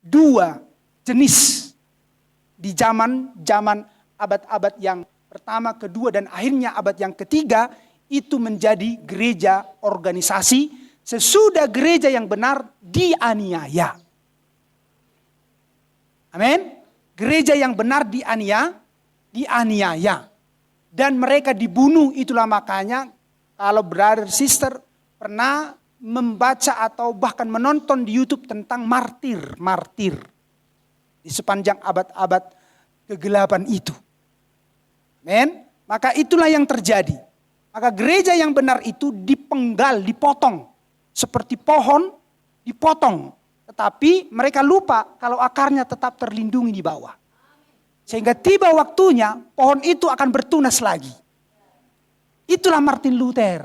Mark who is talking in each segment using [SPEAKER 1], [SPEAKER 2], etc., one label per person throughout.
[SPEAKER 1] dua jenis di zaman abad-abad yang pertama, kedua, dan akhirnya abad yang ketiga. Itu menjadi gereja organisasi sesudah gereja yang benar dianiaya. Amin. Gereja yang benar dianiaya. Dan mereka dibunuh. Itulah makanya kalau brother sister pernah membaca atau bahkan menonton di YouTube tentang martir di sepanjang abad-abad kegelapan itu. Amin. Maka itulah yang terjadi. Maka gereja yang benar itu dipenggal, dipotong. Seperti pohon dipotong. Tetapi mereka lupa kalau akarnya tetap terlindungi di bawah. Sehingga tiba waktunya pohon itu akan bertunas lagi. Itulah Martin Luther.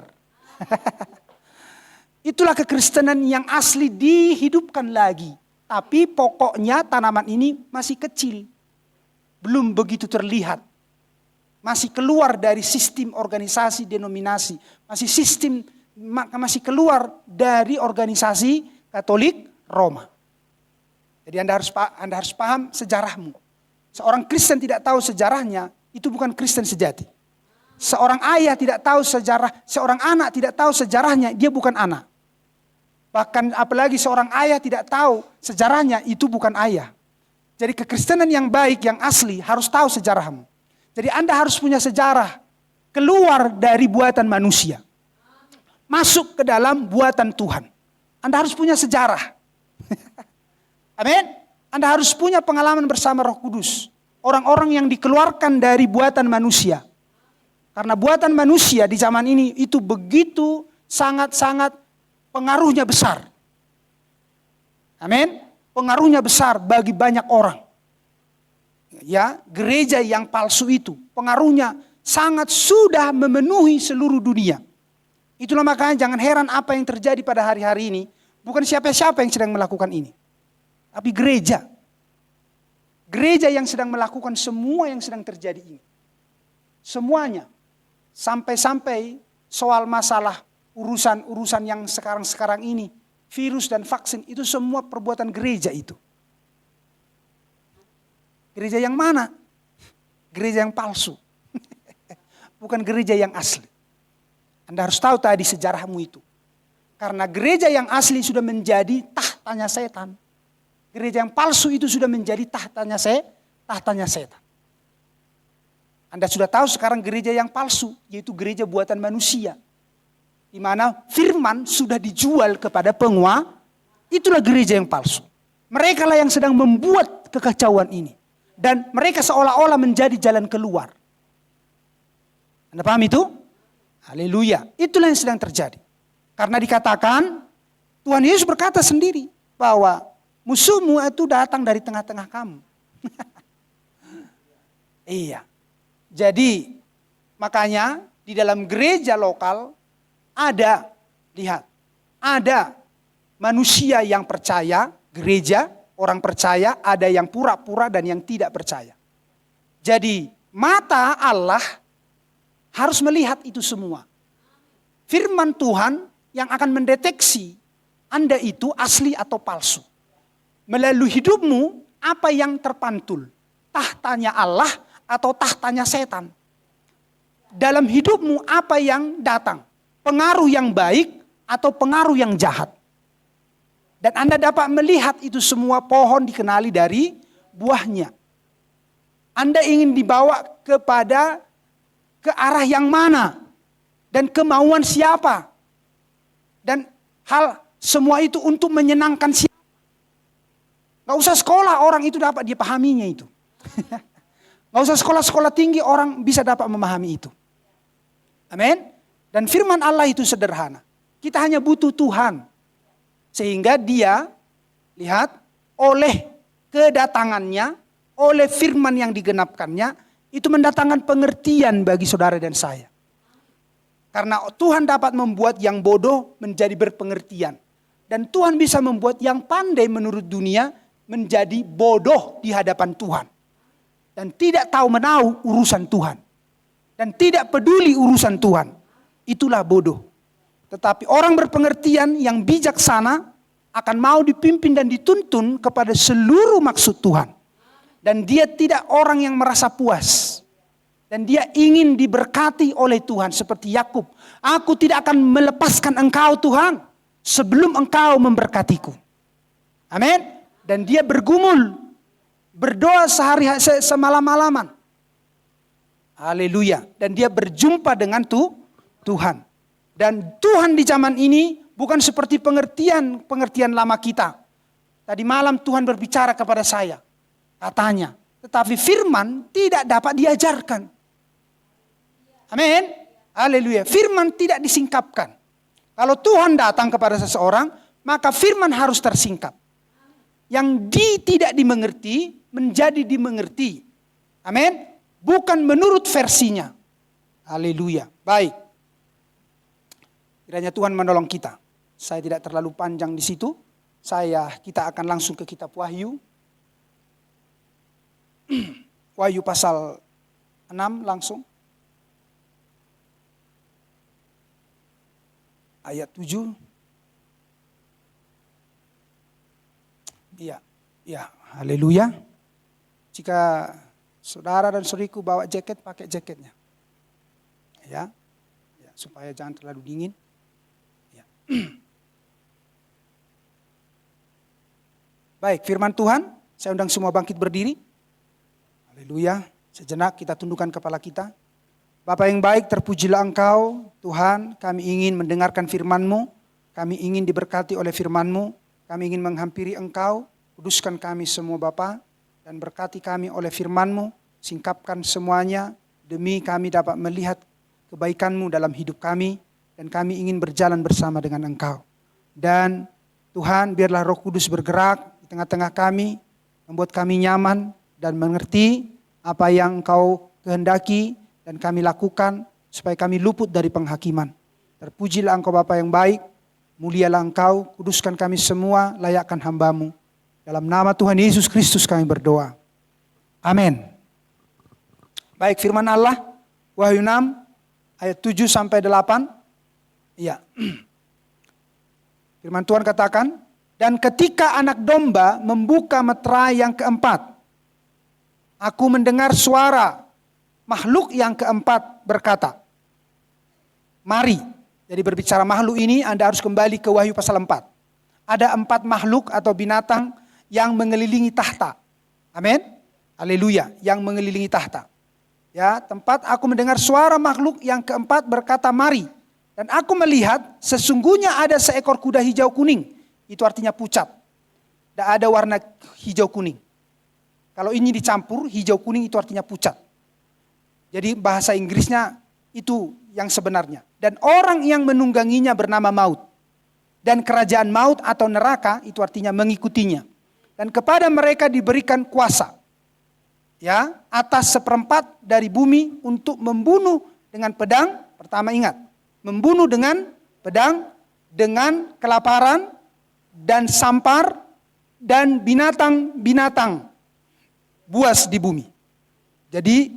[SPEAKER 1] Itulah kekristenan yang asli dihidupkan lagi. Tapi pokoknya tanaman ini masih kecil. Belum begitu terlihat. Masih keluar dari sistem organisasi denominasi. Masih keluar dari organisasi Katolik Roma. Jadi Anda harus paham sejarahmu. Seorang Kristen tidak tahu sejarahnya, itu bukan Kristen sejati. Seorang ayah tidak tahu sejarah, seorang anak tidak tahu sejarahnya, dia bukan anak. Bahkan apalagi seorang ayah tidak tahu sejarahnya, itu bukan ayah. Jadi kekristenan yang baik, yang asli harus tahu sejarahmu. Jadi Anda harus punya sejarah keluar dari buatan manusia. Masuk ke dalam buatan Tuhan. Anda harus punya sejarah. Amin. Anda harus punya pengalaman bersama Roh Kudus. Orang-orang yang dikeluarkan dari buatan manusia. Karena buatan manusia di zaman ini itu begitu sangat-sangat pengaruhnya besar. Amin. Pengaruhnya besar bagi banyak orang. Ya, gereja yang palsu itu pengaruhnya sangat sudah memenuhi seluruh dunia. Itulah makanya jangan heran apa yang terjadi pada hari-hari ini. Bukan siapa-siapa yang sedang melakukan ini. Tapi gereja. Gereja yang sedang melakukan semua yang sedang terjadi ini. Semuanya. Sampai-sampai soal masalah urusan-urusan yang sekarang-sekarang ini. Virus dan vaksin itu semua perbuatan gereja itu. Gereja yang mana? Gereja yang palsu. Bukan gereja yang asli. Anda harus tahu tadi sejarahmu itu. Karena gereja yang asli sudah menjadi tahtanya setan. Gereja yang palsu itu sudah menjadi tahtanya setan. Anda sudah tahu sekarang gereja yang palsu, yaitu gereja buatan manusia. Di mana firman sudah dijual kepada penguasa. Itulah gereja yang palsu. Mereka lah yang sedang membuat kekacauan ini. Dan mereka seolah-olah menjadi jalan keluar. Anda paham itu? Haleluya. Itulah yang sedang terjadi. Karena dikatakan, Tuhan Yesus berkata sendiri bahwa musuhmu itu datang dari tengah-tengah kamu. Iya. Jadi makanya di dalam gereja lokal ada manusia yang percaya, gereja, orang percaya, ada yang pura-pura dan yang tidak percaya. Jadi mata Allah harus melihat itu semua. Firman Tuhan yang akan mendeteksi Anda itu asli atau palsu. Melalui hidupmu apa yang terpantul. Tahtanya Allah atau tahtanya setan. Dalam hidupmu apa yang datang. Pengaruh yang baik atau pengaruh yang jahat. Dan Anda dapat melihat itu semua pohon dikenali dari buahnya. Anda ingin dibawa ke arah yang mana. Dan kemauan siapa. Dan hal semua itu untuk menyenangkan siapa. Gak usah sekolah orang itu dapat dia pahaminya itu. Gak usah sekolah-sekolah tinggi orang bisa dapat memahami itu. Amin. Dan firman Allah itu sederhana. Kita hanya butuh Tuhan. Sehingga dia, lihat, oleh kedatangannya, oleh firman yang digenapkannya, itu mendatangkan pengertian bagi saudara dan saya. Karena Tuhan dapat membuat yang bodoh menjadi berpengertian. Dan Tuhan bisa membuat yang pandai menurut dunia menjadi bodoh di hadapan Tuhan. Dan tidak tahu menahu urusan Tuhan. Dan tidak peduli urusan Tuhan. Itulah bodoh. Tetapi orang berpengertian yang bijaksana akan mau dipimpin dan dituntun kepada seluruh maksud Tuhan. Dan dia tidak orang yang merasa puas. Dan dia ingin diberkati oleh Tuhan seperti Yakub. Aku tidak akan melepaskan engkau Tuhan sebelum engkau memberkatiku. Amin. Dan dia bergumul, berdoa semalam-malaman. Haleluya. Dan dia berjumpa dengan Tuhan. Dan Tuhan di zaman ini bukan seperti pengertian lama kita. Tadi malam Tuhan berbicara kepada saya. Katanya, tetapi firman tidak dapat diajarkan. Amin. Haleluya. Firman tidak disingkapkan. Kalau Tuhan datang kepada seseorang, maka firman harus tersingkap. Yang tidak dimengerti, menjadi dimengerti. Amin. Bukan menurut versinya. Haleluya. Baik. Kiranya Tuhan menolong kita. Saya tidak terlalu panjang di situ. Kita akan langsung ke kitab Wahyu. Wahyu pasal 6 langsung. Ayat 7. Iya, haleluya. Jika saudara dan saudariku bawa jaket, pakai jaketnya. Ya, supaya jangan terlalu dingin. Ya. Baik, firman Tuhan, saya undang semua bangkit berdiri. Haleluya. Sejenak kita tundukkan kepala kita. Bapa yang baik, terpujilah Engkau, Tuhan, kami ingin mendengarkan firman-Mu, kami ingin diberkati oleh firman-Mu, kami ingin menghampiri Engkau, kuduskan kami semua Bapa, dan berkati kami oleh firman-Mu, singkapkan semuanya, demi kami dapat melihat kebaikan-Mu dalam hidup kami, dan kami ingin berjalan bersama dengan Engkau. Dan Tuhan, biarlah Roh Kudus bergerak di tengah-tengah kami, membuat kami nyaman dan mengerti apa yang Engkau kehendaki, dan kami lakukan supaya kami luput dari penghakiman. Terpujilah Engkau Bapa yang baik, mulialah Engkau, kuduskan kami semua, layakkan hamba-Mu. Dalam nama Tuhan Yesus Kristus kami berdoa. Amin. Baik, firman Allah, Wahyu 6, ayat 7 sampai 8. Iya. Firman Tuhan katakan, dan ketika anak domba membuka meterai yang keempat, aku mendengar suara makhluk yang keempat berkata, mari. Jadi berbicara makhluk ini Anda harus kembali ke Wahyu pasal 4. Ada 4 makhluk atau binatang yang mengelilingi tahta. Amin. Haleluya. Yang mengelilingi tahta. Ya, tempat aku mendengar suara makhluk yang keempat berkata mari. Dan aku melihat sesungguhnya ada seekor kuda hijau kuning. Itu artinya pucat. Tidak ada warna hijau kuning. Kalau ini dicampur hijau kuning itu artinya pucat. Jadi bahasa Inggrisnya itu yang sebenarnya. Dan orang yang menungganginya bernama maut. Dan kerajaan maut atau neraka itu artinya mengikutinya. Dan kepada mereka diberikan kuasa. Ya, atas 1/4 dari bumi untuk membunuh dengan pedang. Pertama ingat, membunuh dengan pedang, dengan kelaparan dan sampar dan binatang-binatang buas di bumi. Jadi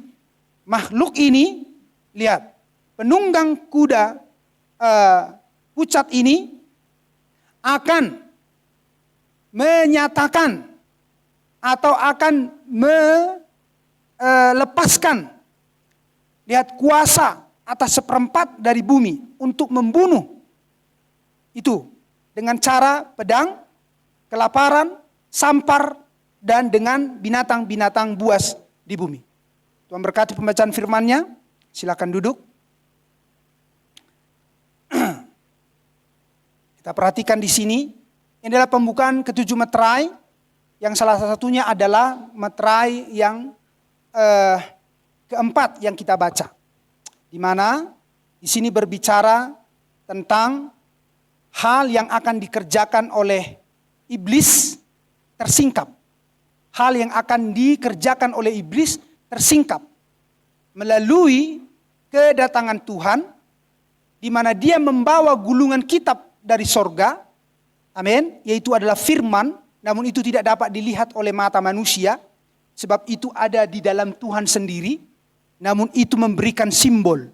[SPEAKER 1] makhluk ini, lihat, penunggang kuda pucat ini akan menyatakan atau akan melepaskan, lihat, kuasa atas 1/4 dari bumi untuk membunuh. Itu dengan cara pedang, kelaparan, sampar, dan dengan binatang-binatang buas di bumi. Tuhan berkati pembacaan firman-Nya. Silakan duduk. Kita perhatikan di sini. Ini adalah pembukaan ke-7 meterai. Yang salah satunya adalah meterai yang keempat yang kita baca. Di mana di sini berbicara tentang hal yang akan dikerjakan oleh iblis tersingkap. Hal yang akan dikerjakan oleh iblis tersingkap melalui kedatangan Tuhan, di mana Dia membawa gulungan kitab dari sorga, amin, yaitu adalah firman, namun itu tidak dapat dilihat oleh mata manusia, sebab itu ada di dalam Tuhan sendiri, namun itu memberikan simbol,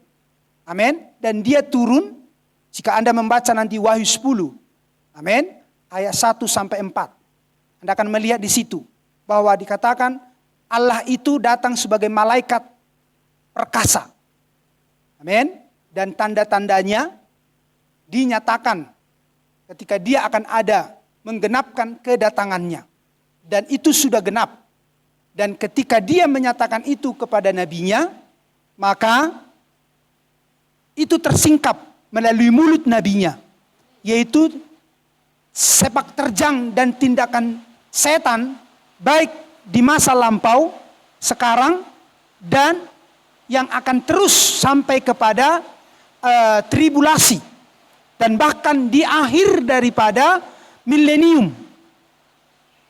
[SPEAKER 1] amin, dan Dia turun, jika Anda membaca nanti Wahyu 10, amin, ayat 1 sampai 4. Anda akan melihat di situ bahwa dikatakan Allah itu datang sebagai malaikat perkasa. Amin. Dan tanda-tandanya dinyatakan ketika dia akan ada menggenapkan kedatangannya. Dan itu sudah genap. Dan ketika dia menyatakan itu kepada nabinya, maka itu tersingkap melalui mulut nabinya. Yaitu sepak terjang dan tindakan setan baik di masa lampau, sekarang, dan yang akan terus sampai kepada tribulasi. Dan bahkan di akhir daripada milenium.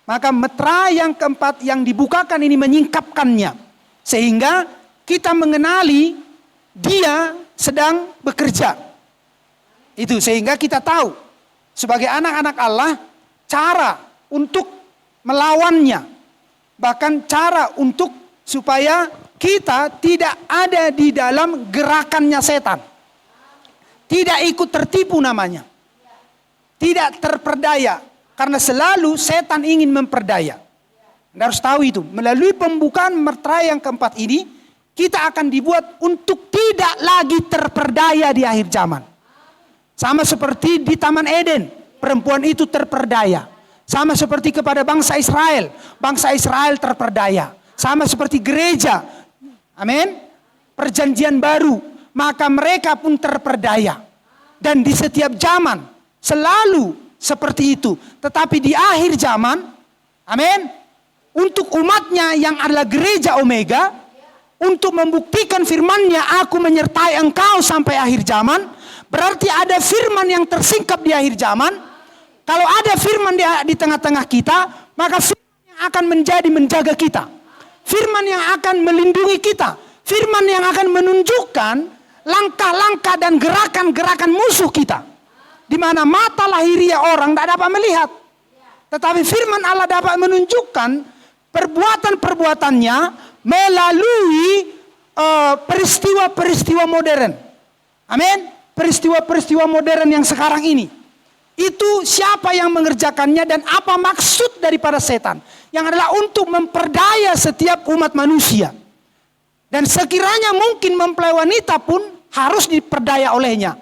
[SPEAKER 1] Maka metra yang keempat yang dibukakan ini menyingkapkannya. Sehingga kita mengenali dia sedang bekerja. Itu sehingga kita tahu sebagai anak-anak Allah cara untuk melawannya. Bahkan cara untuk supaya kita tidak ada di dalam gerakannya setan. Tidak ikut tertipu namanya. Tidak terperdaya. Karena selalu setan ingin memperdaya. Anda harus tahu itu. Melalui pembukaan metra yang keempat ini, kita akan dibuat untuk tidak lagi terperdaya di akhir zaman. Sama seperti di Taman Eden. Perempuan itu terperdaya. Sama seperti kepada bangsa Israel. Bangsa Israel terperdaya. Sama seperti gereja. Amin. Perjanjian baru. Maka mereka pun terperdaya. Dan di setiap zaman selalu seperti itu. Tetapi di akhir zaman, amin, untuk umatnya yang adalah gereja Omega, untuk membuktikan firman-Nya, aku menyertai engkau sampai akhir zaman, berarti ada firman yang tersingkap di akhir zaman. Kalau ada firman di tengah-tengah kita, maka firman yang akan menjaga kita. Firman yang akan melindungi kita. Firman yang akan menunjukkan langkah-langkah dan gerakan-gerakan musuh kita. Di mana mata lahiriah orang tidak dapat melihat. Tetapi firman Allah dapat menunjukkan perbuatan-perbuatannya melalui peristiwa-peristiwa modern. Amin. Peristiwa-peristiwa modern yang sekarang ini. Itu siapa yang mengerjakannya dan apa maksud daripada setan. Yang adalah untuk memperdaya setiap umat manusia. Dan sekiranya mungkin mempelai wanita pun harus diperdaya olehnya.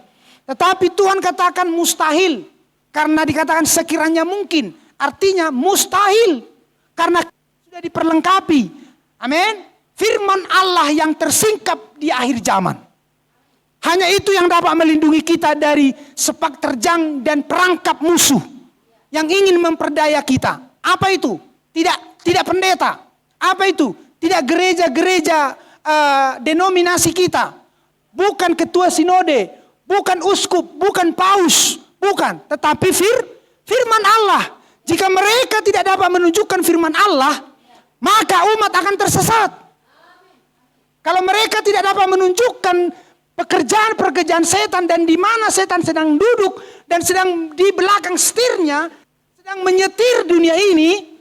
[SPEAKER 1] Tetapi Tuhan katakan mustahil. Karena dikatakan sekiranya mungkin. Artinya mustahil. Karena sudah diperlengkapi. Amin. Firman Allah yang tersingkap di akhir zaman. Hanya itu yang dapat melindungi kita dari sepak terjang dan perangkap musuh. Yang ingin memperdaya kita. Apa itu? Tidak pendeta. Apa itu? Tidak gereja-gereja denominasi kita. Bukan ketua sinode. Bukan uskup. Bukan paus. Bukan. Tetapi firman Allah. Jika mereka tidak dapat menunjukkan firman Allah, maka umat akan tersesat. Kalau mereka tidak dapat menunjukkan pekerjaan-pekerjaan setan dan di mana setan sedang duduk dan sedang di belakang setirnya, sedang menyetir dunia ini,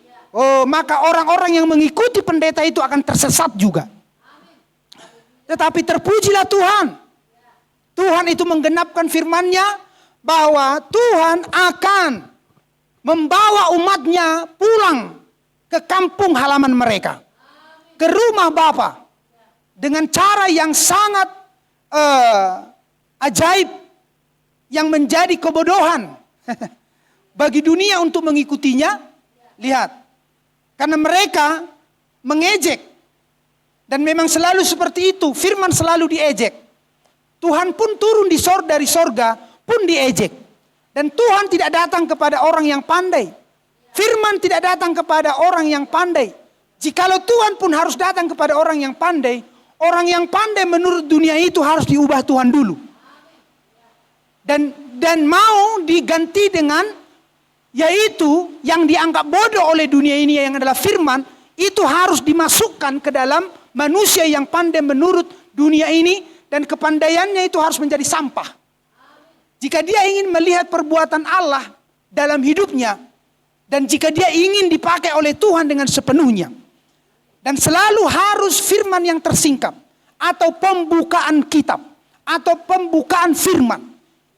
[SPEAKER 1] maka orang-orang yang mengikuti pendeta itu akan tersesat juga. Tetapi terpujilah Tuhan. Tuhan itu menggenapkan firman-Nya bahwa Tuhan akan membawa umatnya pulang ke kampung halaman mereka. Ke rumah Bapa. Dengan cara yang sangat ajaib. Yang menjadi kebodohan. Bagi dunia untuk mengikutinya. Lihat. Karena mereka mengejek. Dan memang selalu seperti itu. Firman selalu diejek. Tuhan pun turun dari sorga pun diejek. Dan Tuhan tidak datang kepada orang yang pandai. Firman tidak datang kepada orang yang pandai. Jikalau Tuhan pun harus datang kepada orang yang pandai menurut dunia itu harus diubah Tuhan dulu. Dan mau diganti dengan, yaitu yang dianggap bodoh oleh dunia ini yang adalah firman, itu harus dimasukkan ke dalam manusia yang pandai menurut dunia ini. Dan kepandaiannya itu harus menjadi sampah. Jika dia ingin melihat perbuatan Allah dalam hidupnya. Dan jika dia ingin dipakai oleh Tuhan dengan sepenuhnya. Dan selalu harus firman yang tersingkap. Atau pembukaan kitab. Atau pembukaan firman.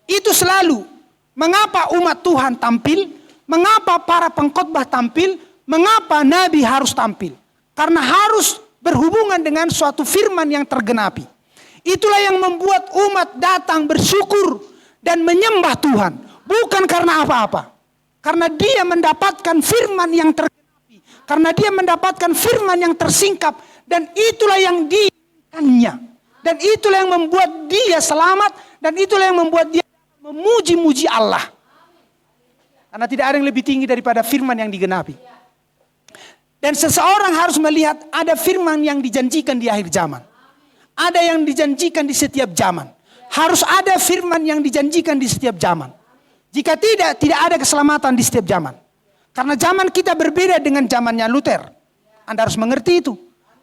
[SPEAKER 1] Itu selalu. Mengapa umat Tuhan tampil? Mengapa para pengkhotbah tampil? Mengapa nabi harus tampil? Karena harus berhubungan dengan suatu firman yang tergenapi. Itulah yang membuat umat datang bersyukur dan menyembah Tuhan. Bukan karena apa-apa. Karena dia mendapatkan firman yang tergenapi. Karena dia mendapatkan firman yang tersingkap. Dan itulah yang diinginkannya. Dan itulah yang membuat dia selamat. Dan itulah yang membuat dia memuji-muji Allah. Karena tidak ada yang lebih tinggi daripada firman yang digenapi. Dan seseorang harus melihat ada firman yang dijanjikan di akhir zaman. Ada yang dijanjikan di setiap zaman. Harus ada firman yang dijanjikan di setiap zaman. Jika tidak ada keselamatan di setiap zaman. Karena zaman kita berbeda dengan zamannya Luther. Anda harus mengerti itu.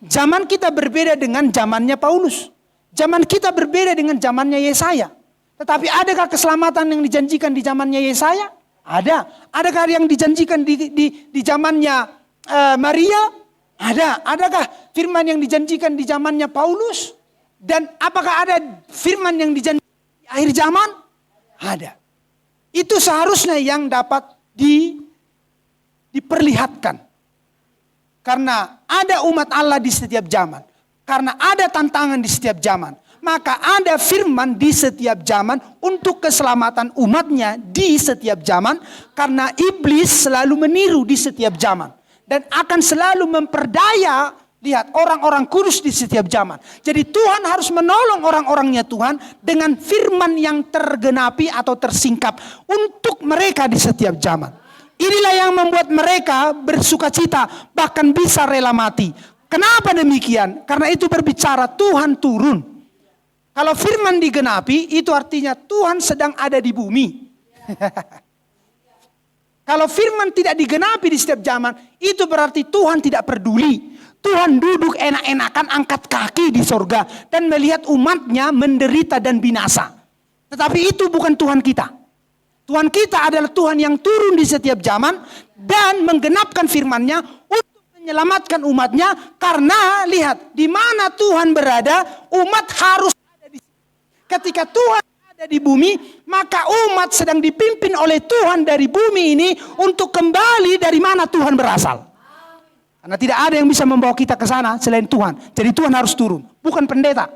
[SPEAKER 1] Zaman kita berbeda dengan zamannya Paulus. Zaman kita berbeda dengan zamannya Yesaya. Tetapi adakah keselamatan yang dijanjikan di zamannya Yesaya? Ada. Adakah yang dijanjikan di zamannya Maria? Ada. Adakah firman yang dijanjikan di zamannya Paulus? Dan apakah ada firman yang dijanjikan di akhir zaman? Ada. Itu seharusnya yang dapat diperlihatkan. Karena ada umat Allah di setiap zaman. Karena ada tantangan di setiap zaman. Maka ada firman di setiap zaman untuk keselamatan umatnya di setiap zaman. Karena iblis selalu meniru di setiap zaman. Dan akan selalu memperdaya, lihat, orang-orang kudus di setiap zaman. Jadi Tuhan harus menolong orang-orangnya Tuhan dengan firman yang tergenapi atau tersingkap untuk mereka di setiap zaman. Inilah yang membuat mereka bersukacita, bahkan bisa rela mati. Kenapa demikian? Karena itu berbicara Tuhan turun. Kalau firman digenapi, itu artinya Tuhan sedang ada di bumi. Kalau firman tidak digenapi di setiap zaman, itu berarti Tuhan tidak peduli. Tuhan duduk enak-enakan angkat kaki di sorga dan melihat umatnya menderita dan binasa. Tetapi itu bukan Tuhan kita. Tuhan kita adalah Tuhan yang turun di setiap zaman dan menggenapkan firman-Nya untuk menyelamatkan umatnya. Karena lihat, di mana Tuhan berada, umat harus ada di situ. Ketika Tuhan ada di bumi, maka umat sedang dipimpin oleh Tuhan dari bumi ini untuk kembali dari mana Tuhan berasal. Karena tidak ada yang bisa membawa kita ke sana selain Tuhan. Jadi Tuhan harus turun, bukan pendeta.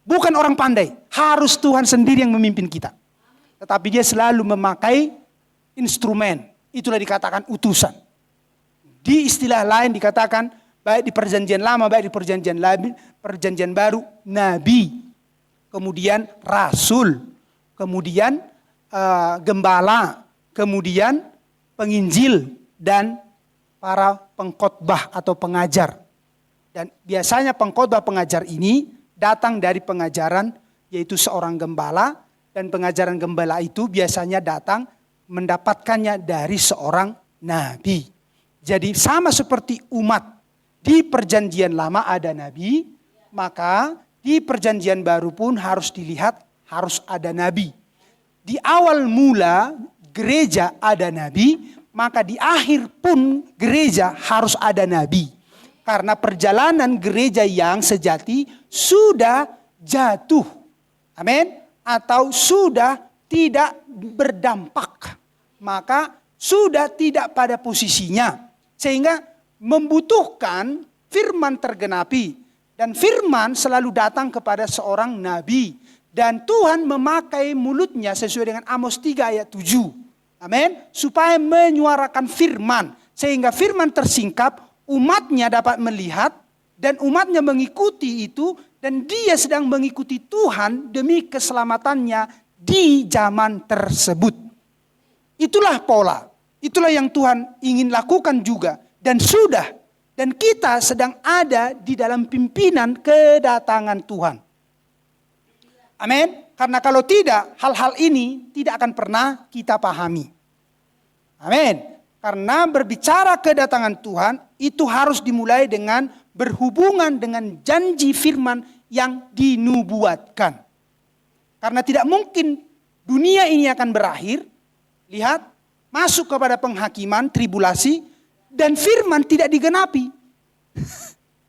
[SPEAKER 1] Bukan orang pandai, harus Tuhan sendiri yang memimpin kita. Tetapi dia selalu memakai instrumen, itulah dikatakan utusan. Di istilah lain dikatakan, baik di perjanjian lama, baik di perjanjian baru, nabi. Kemudian rasul, kemudian gembala, kemudian penginjil, dan para pengkhotbah atau pengajar. Dan biasanya pengkhotbah pengajar ini datang dari pengajaran, yaitu seorang gembala, dan pengajaran gembala itu biasanya datang mendapatkannya dari seorang nabi. Jadi sama seperti umat di perjanjian lama ada nabi, maka di perjanjian baru pun harus dilihat harus ada nabi. Di awal mula gereja ada nabi, maka di akhir pun gereja harus ada nabi. Karena perjalanan gereja yang sejati sudah jatuh. Amin. Atau sudah tidak berdampak. Maka sudah tidak pada posisinya. Sehingga membutuhkan firman tergenapi. Dan firman selalu datang kepada seorang nabi. Dan Tuhan memakai mulutnya sesuai dengan Amos 3 ayat 7. Amin. Supaya menyuarakan firman. Sehingga firman tersingkap, umatnya dapat melihat. Dan umatnya mengikuti itu. Dan dia sedang mengikuti Tuhan demi keselamatannya di zaman tersebut. Itulah pola. Itulah yang Tuhan ingin lakukan juga. Dan sudah. Dan kita sedang ada di dalam pimpinan kedatangan Tuhan. Amin. Karena kalau tidak, hal-hal ini tidak akan pernah kita pahami. Amin. Karena berbicara kedatangan Tuhan, itu harus dimulai dengan berhubungan dengan janji firman yang dinubuatkan. Karena tidak mungkin dunia ini akan berakhir. Lihat, masuk kepada penghakiman, tribulasi, dan firman tidak digenapi.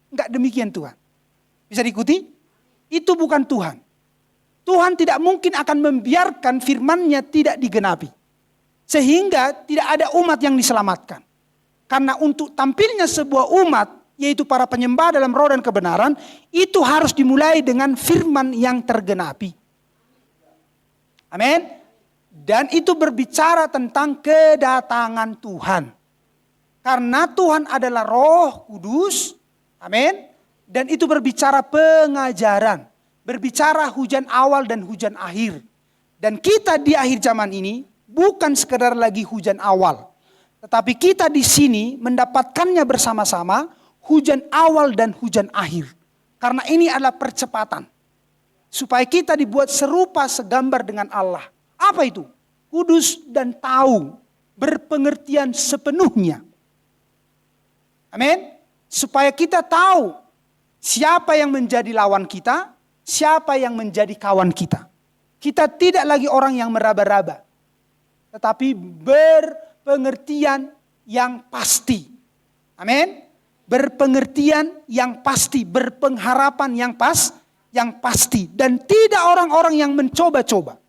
[SPEAKER 1] Enggak demikian Tuhan. Bisa diikuti? Itu bukan Tuhan. Tuhan tidak mungkin akan membiarkan firman-Nya tidak digenapi. Sehingga tidak ada umat yang diselamatkan. Karena untuk tampilnya sebuah umat, yaitu para penyembah dalam roh dan kebenaran, itu harus dimulai dengan firman yang tergenapi. Amin. Dan itu berbicara tentang kedatangan Tuhan. Karena Tuhan adalah Roh Kudus. Amin. Dan itu berbicara pengajaran. Berbicara hujan awal dan hujan akhir. Dan kita di akhir zaman ini bukan sekedar lagi hujan awal. Tetapi kita di sini mendapatkannya bersama-sama hujan awal dan hujan akhir. Karena ini adalah percepatan. Supaya kita dibuat serupa segambar dengan Allah. Apa itu? Kudus dan tahu. Berpengertian sepenuhnya. Amin. Supaya kita tahu siapa yang menjadi lawan kita. Siapa yang menjadi kawan kita. Kita tidak lagi orang yang meraba-raba. Tetapi berpengertian yang pasti. Amin. Berpengertian yang pasti. Berpengharapan yang pasti. Dan tidak orang-orang yang mencoba-coba.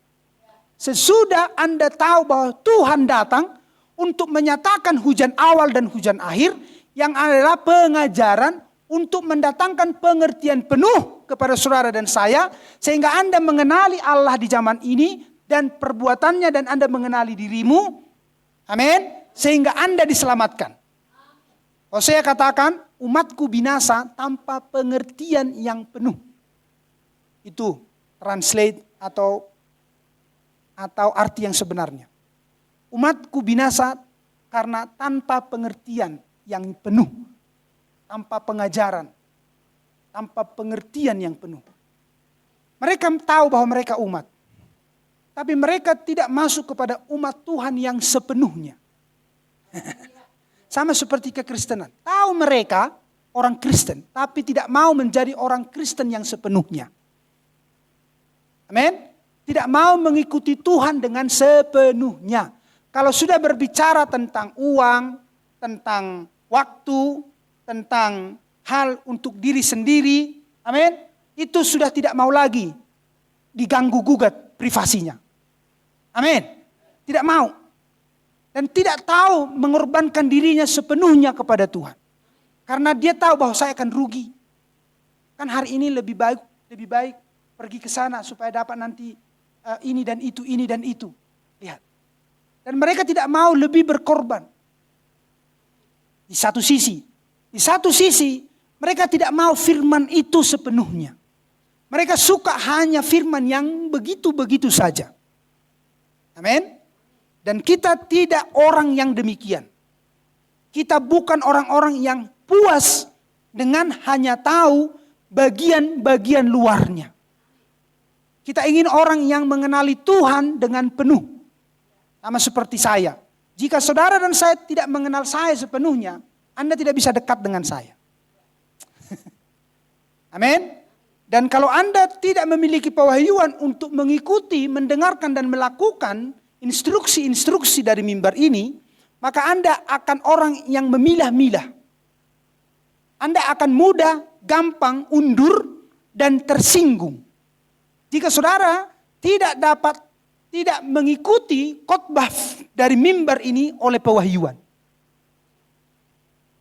[SPEAKER 1] Sesudah Anda tahu bahwa Tuhan datang untuk menyatakan hujan awal dan hujan akhir. Yang adalah pengajaran untuk mendatangkan pengertian penuh kepada saudara dan saya. Sehingga Anda mengenali Allah di zaman ini dan perbuatannya dan Anda mengenali dirimu. Amin. Sehingga Anda diselamatkan. Hosea katakan umatku binasa tanpa pengertian yang penuh. Itu translate atau arti yang sebenarnya. Umatku binasa karena tanpa pengertian yang penuh. Tanpa pengajaran. Tanpa pengertian yang penuh. Mereka tahu bahwa mereka umat. Tapi mereka tidak masuk kepada umat Tuhan yang sepenuhnya. Sama seperti kekristenan. Tahu mereka orang Kristen. Tapi tidak mau menjadi orang Kristen yang sepenuhnya. Amin. Tidak mau mengikuti Tuhan dengan sepenuhnya. Kalau sudah berbicara tentang uang, tentang waktu, tentang hal untuk diri sendiri, amin, itu sudah tidak mau lagi diganggu gugat privasinya. Amin. Tidak mau. Dan tidak tahu mengorbankan dirinya sepenuhnya kepada Tuhan. Karena dia tahu bahwa saya akan rugi. Kan hari ini lebih baik pergi ke sana supaya dapat nanti ini dan itu. Lihat. Dan mereka tidak mau lebih berkorban. Di satu sisi mereka tidak mau firman itu sepenuhnya. Mereka suka hanya firman yang begitu-begitu saja. Amin. Dan kita tidak orang yang demikian. Kita bukan orang-orang yang puas dengan hanya tahu bagian-bagian luarnya. Kita ingin orang yang mengenali Tuhan dengan penuh. Sama seperti saya. Jika saudara dan saya tidak mengenal saya sepenuhnya, Anda tidak bisa dekat dengan saya. Amin. Dan kalau Anda tidak memiliki pewahyuan untuk mengikuti, mendengarkan dan melakukan instruksi-instruksi dari mimbar ini, maka Anda akan orang yang memilah-milah. Anda akan mudah, gampang, undur dan tersinggung. Jika saudara tidak mengikuti khotbah dari mimbar ini oleh pewahyuan.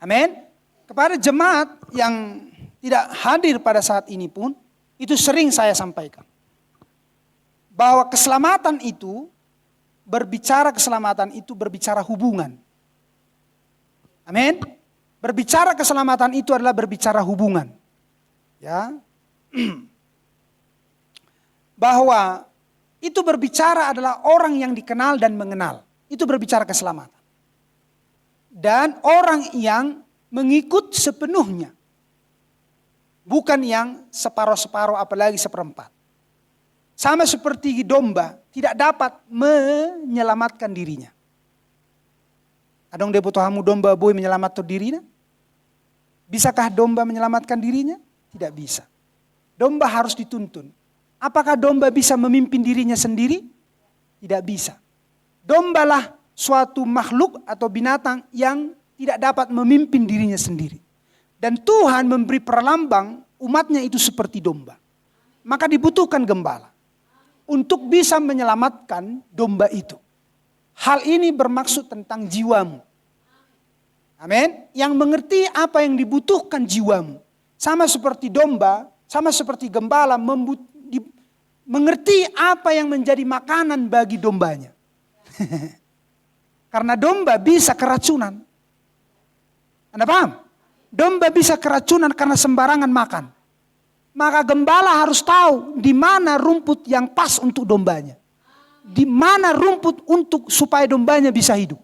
[SPEAKER 1] Amin. Kepada jemaat yang tidak hadir pada saat ini pun, itu sering saya sampaikan. Bahwa keselamatan itu berbicara hubungan. Amin. Berbicara keselamatan itu adalah berbicara hubungan. Ya. Bahwa itu berbicara adalah orang yang dikenal dan mengenal. Itu berbicara keselamatan. Dan orang yang mengikut sepenuhnya. Bukan yang separuh-separuh apalagi seperempat. Sama seperti domba tidak dapat menyelamatkan dirinya. Adong depo tohamu domba boy menyelamatkan dirinya? Bisakah domba menyelamatkan dirinya? Tidak bisa. Domba harus dituntun. Apakah domba bisa memimpin dirinya sendiri? Tidak bisa. Dombalah suatu makhluk atau binatang yang tidak dapat memimpin dirinya sendiri. Dan Tuhan memberi perlambang umatnya itu seperti domba. Maka dibutuhkan gembala untuk bisa menyelamatkan domba itu. Hal ini bermaksud tentang jiwamu. Amin. Yang mengerti apa yang dibutuhkan jiwamu. Sama seperti domba, sama seperti gembala mengerti apa yang menjadi makanan bagi dombanya. Karena domba bisa keracunan. Anda paham? Domba bisa keracunan karena sembarangan makan. Maka gembala harus tahu di mana rumput yang pas untuk dombanya. Di mana rumput untuk supaya dombanya bisa hidup.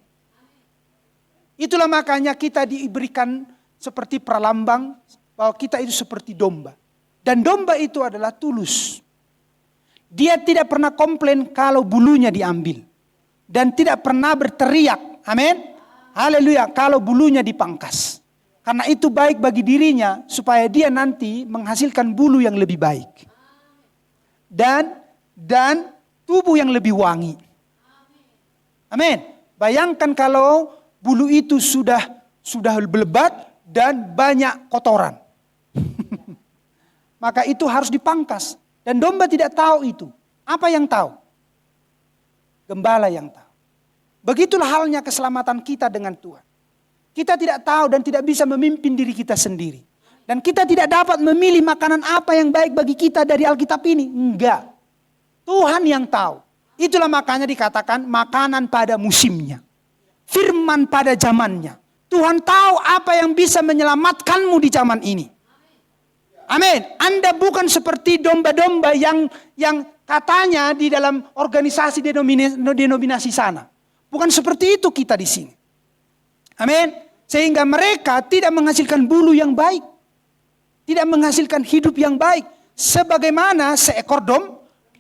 [SPEAKER 1] Itulah makanya kita diberikan seperti pralambang bahwa kita itu seperti domba. Dan domba itu adalah tulus. Dia tidak pernah komplain kalau bulunya diambil. Dan tidak pernah berteriak. Amin. Haleluya. Kalau bulunya dipangkas. Karena itu baik bagi dirinya supaya dia nanti menghasilkan bulu yang lebih baik. Dan tubuh yang lebih wangi. Amin. Bayangkan kalau bulu itu sudah berlebat dan banyak kotoran. Maka itu harus dipangkas. Dan domba tidak tahu itu. Apa yang tahu? Gembala yang tahu. Begitulah halnya keselamatan kita dengan Tuhan. Kita tidak tahu dan tidak bisa memimpin diri kita sendiri. Dan kita tidak dapat memilih makanan apa yang baik bagi kita dari Alkitab ini. Enggak. Tuhan yang tahu. Itulah makanya dikatakan makanan pada musimnya. Firman pada zamannya. Tuhan tahu apa yang bisa menyelamatkanmu di zaman ini. Amin. Anda bukan seperti domba-domba yang katanya di dalam organisasi denominasi sana. Bukan seperti itu kita di sini. Amin. Sehingga mereka tidak menghasilkan bulu yang baik. Tidak menghasilkan hidup yang baik. Sebagaimana seekor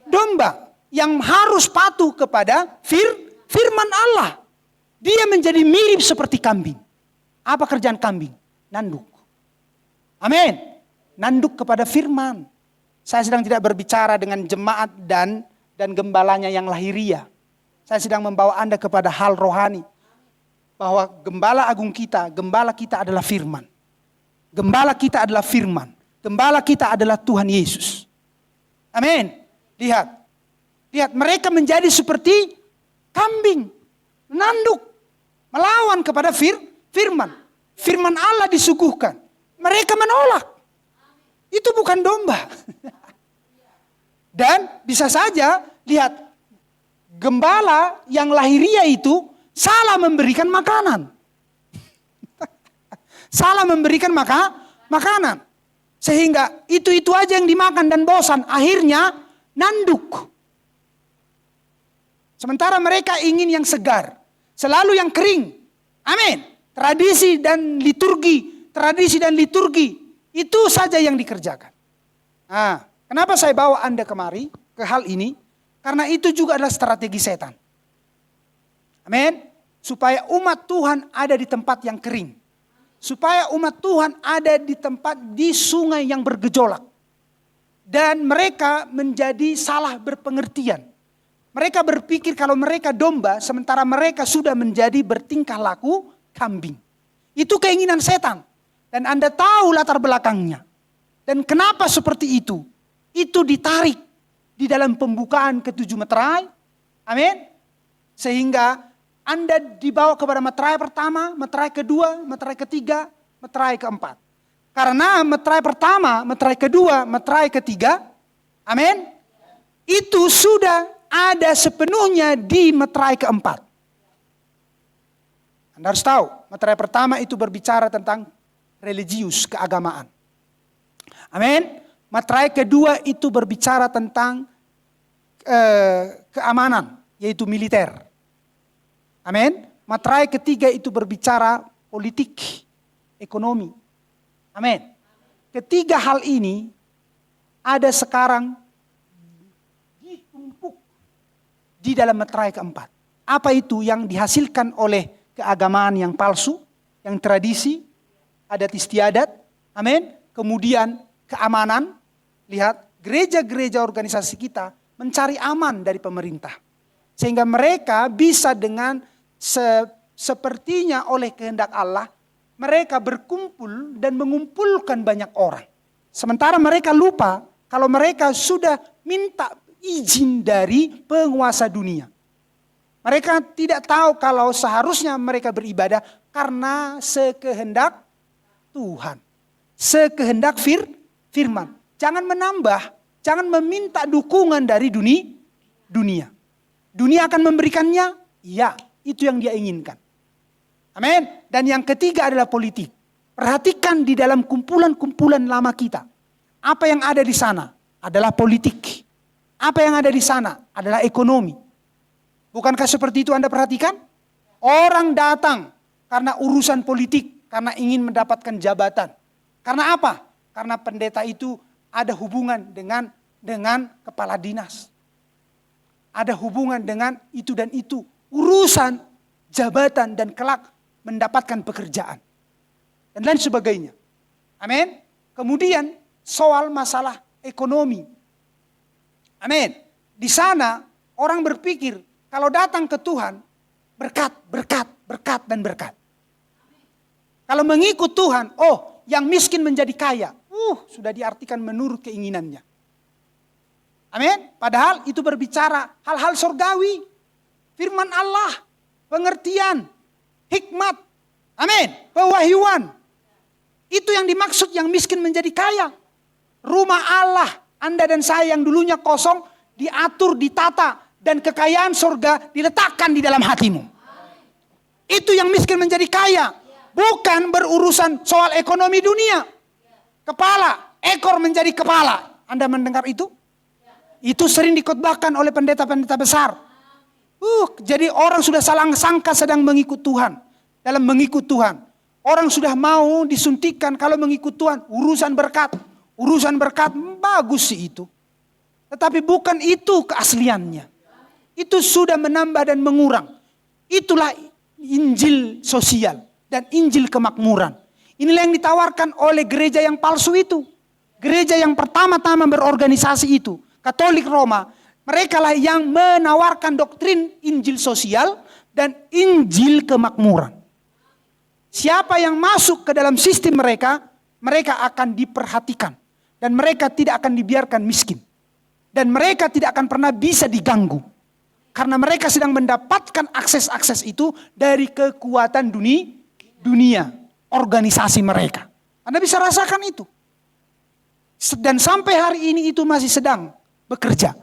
[SPEAKER 1] domba yang harus patuh kepada firman Allah. Dia menjadi mirip seperti kambing. Apa kerjaan kambing? Nanduk. Amin. Nanduk kepada firman. Saya sedang tidak berbicara dengan jemaat dan gembalanya yang lahiria. Saya sedang membawa Anda kepada hal rohani. Bahwa gembala agung kita, gembala kita adalah firman. Gembala kita adalah firman. Gembala kita adalah Tuhan Yesus. Amin. Lihat mereka menjadi seperti kambing. Nanduk. Melawan kepada firman. Firman Allah disuguhkan. Mereka menolak. Itu bukan domba. Dan bisa saja lihat. Gembala yang lahiria itu salah memberikan makanan. Salah memberikan makanan. Sehingga itu aja yang dimakan dan bosan. Akhirnya nanduk. Sementara mereka ingin yang segar. Selalu yang kering. Amin. Tradisi dan liturgi. Itu saja yang dikerjakan. Nah, kenapa saya bawa Anda kemari ke hal ini? Karena itu juga adalah strategi setan. Amin. Supaya umat Tuhan ada di tempat yang kering. Supaya umat Tuhan ada di sungai yang bergejolak. Dan mereka menjadi salah berpengertian. Mereka berpikir kalau mereka domba, sementara mereka sudah menjadi bertingkah laku kambing. Itu keinginan setan. Dan Anda tahu latar belakangnya. Dan kenapa seperti itu? Itu ditarik di dalam pembukaan ke-7 meterai. Amin. Sehingga Anda dibawa kepada meterai pertama, meterai kedua, meterai ketiga, meterai keempat. Karena meterai pertama, meterai kedua, meterai ketiga, amin, itu sudah ada sepenuhnya di meterai keempat. Anda harus tahu, meterai pertama itu berbicara tentang religius, keagamaan. Amin. Meterai kedua itu berbicara tentang keamanan, yaitu militer. Amin. Meterai ketiga itu berbicara politik, ekonomi. Amin. Ketiga hal ini ada sekarang ditumpuk di dalam meterai keempat. Apa itu yang dihasilkan oleh keagamaan yang palsu, yang tradisi, adat istiadat, amin. Kemudian keamanan, lihat gereja-gereja organisasi kita mencari aman dari pemerintah. Sehingga mereka bisa dengan sepertinya oleh kehendak Allah, mereka berkumpul dan mengumpulkan banyak orang. Sementara mereka lupa kalau mereka sudah minta izin dari penguasa dunia. Mereka tidak tahu kalau seharusnya mereka beribadah karena sekehendak Tuhan. Sekehendak firman. Jangan menambah, jangan meminta dukungan dari dunia. Dunia akan memberikannya, ya, itu yang dia inginkan. Amin. Dan yang ketiga adalah politik. Perhatikan di dalam kumpulan-kumpulan lama kita. Apa yang ada di sana adalah politik. Apa yang ada di sana adalah ekonomi. Bukankah seperti itu Anda perhatikan? Orang datang karena urusan politik, karena ingin mendapatkan jabatan. Karena apa? Karena pendeta itu ada hubungan dengan kepala dinas. Ada hubungan dengan itu dan itu. Urusan jabatan dan kelak mendapatkan pekerjaan. Dan lain sebagainya. Amin. Kemudian soal masalah ekonomi. Amin. Di sana orang berpikir kalau datang ke Tuhan berkat, berkat, berkat dan berkat. Kalau mengikut Tuhan, oh yang miskin menjadi kaya. Sudah diartikan menurut keinginannya. Amin. Padahal itu berbicara hal-hal surgawi. Firman Allah, pengertian, hikmat. Amin. Pewahyuan. Itu yang dimaksud yang miskin menjadi kaya. Rumah Allah, Anda dan saya yang dulunya kosong, diatur, ditata. Dan kekayaan surga diletakkan di dalam hatimu. Itu yang miskin menjadi kaya. Bukan berurusan soal ekonomi dunia. Kepala, ekor menjadi kepala. Anda mendengar itu? Itu sering dikhotbahkan oleh pendeta-pendeta besar. Jadi orang sudah salah sangka sedang mengikut Tuhan. Dalam mengikut Tuhan. Orang sudah mau disuntikan kalau mengikut Tuhan. Urusan berkat. Urusan berkat bagus sih itu. Tetapi bukan itu keasliannya. Itu sudah menambah dan mengurang. Itulah Injil sosial dan Injil kemakmuran. Inilah yang ditawarkan oleh gereja yang palsu itu. Gereja yang pertama-tama berorganisasi itu, Katolik Roma. Mereka lah yang menawarkan doktrin Injil sosial dan Injil kemakmuran. Siapa yang masuk ke dalam sistem mereka, mereka akan diperhatikan. Dan mereka tidak akan dibiarkan miskin. Dan mereka tidak akan pernah bisa diganggu. Karena mereka sedang mendapatkan akses-akses itu dari kekuatan dunia, organisasi mereka. Anda bisa rasakan itu. Dan sampai hari ini itu masih sedang bekerja.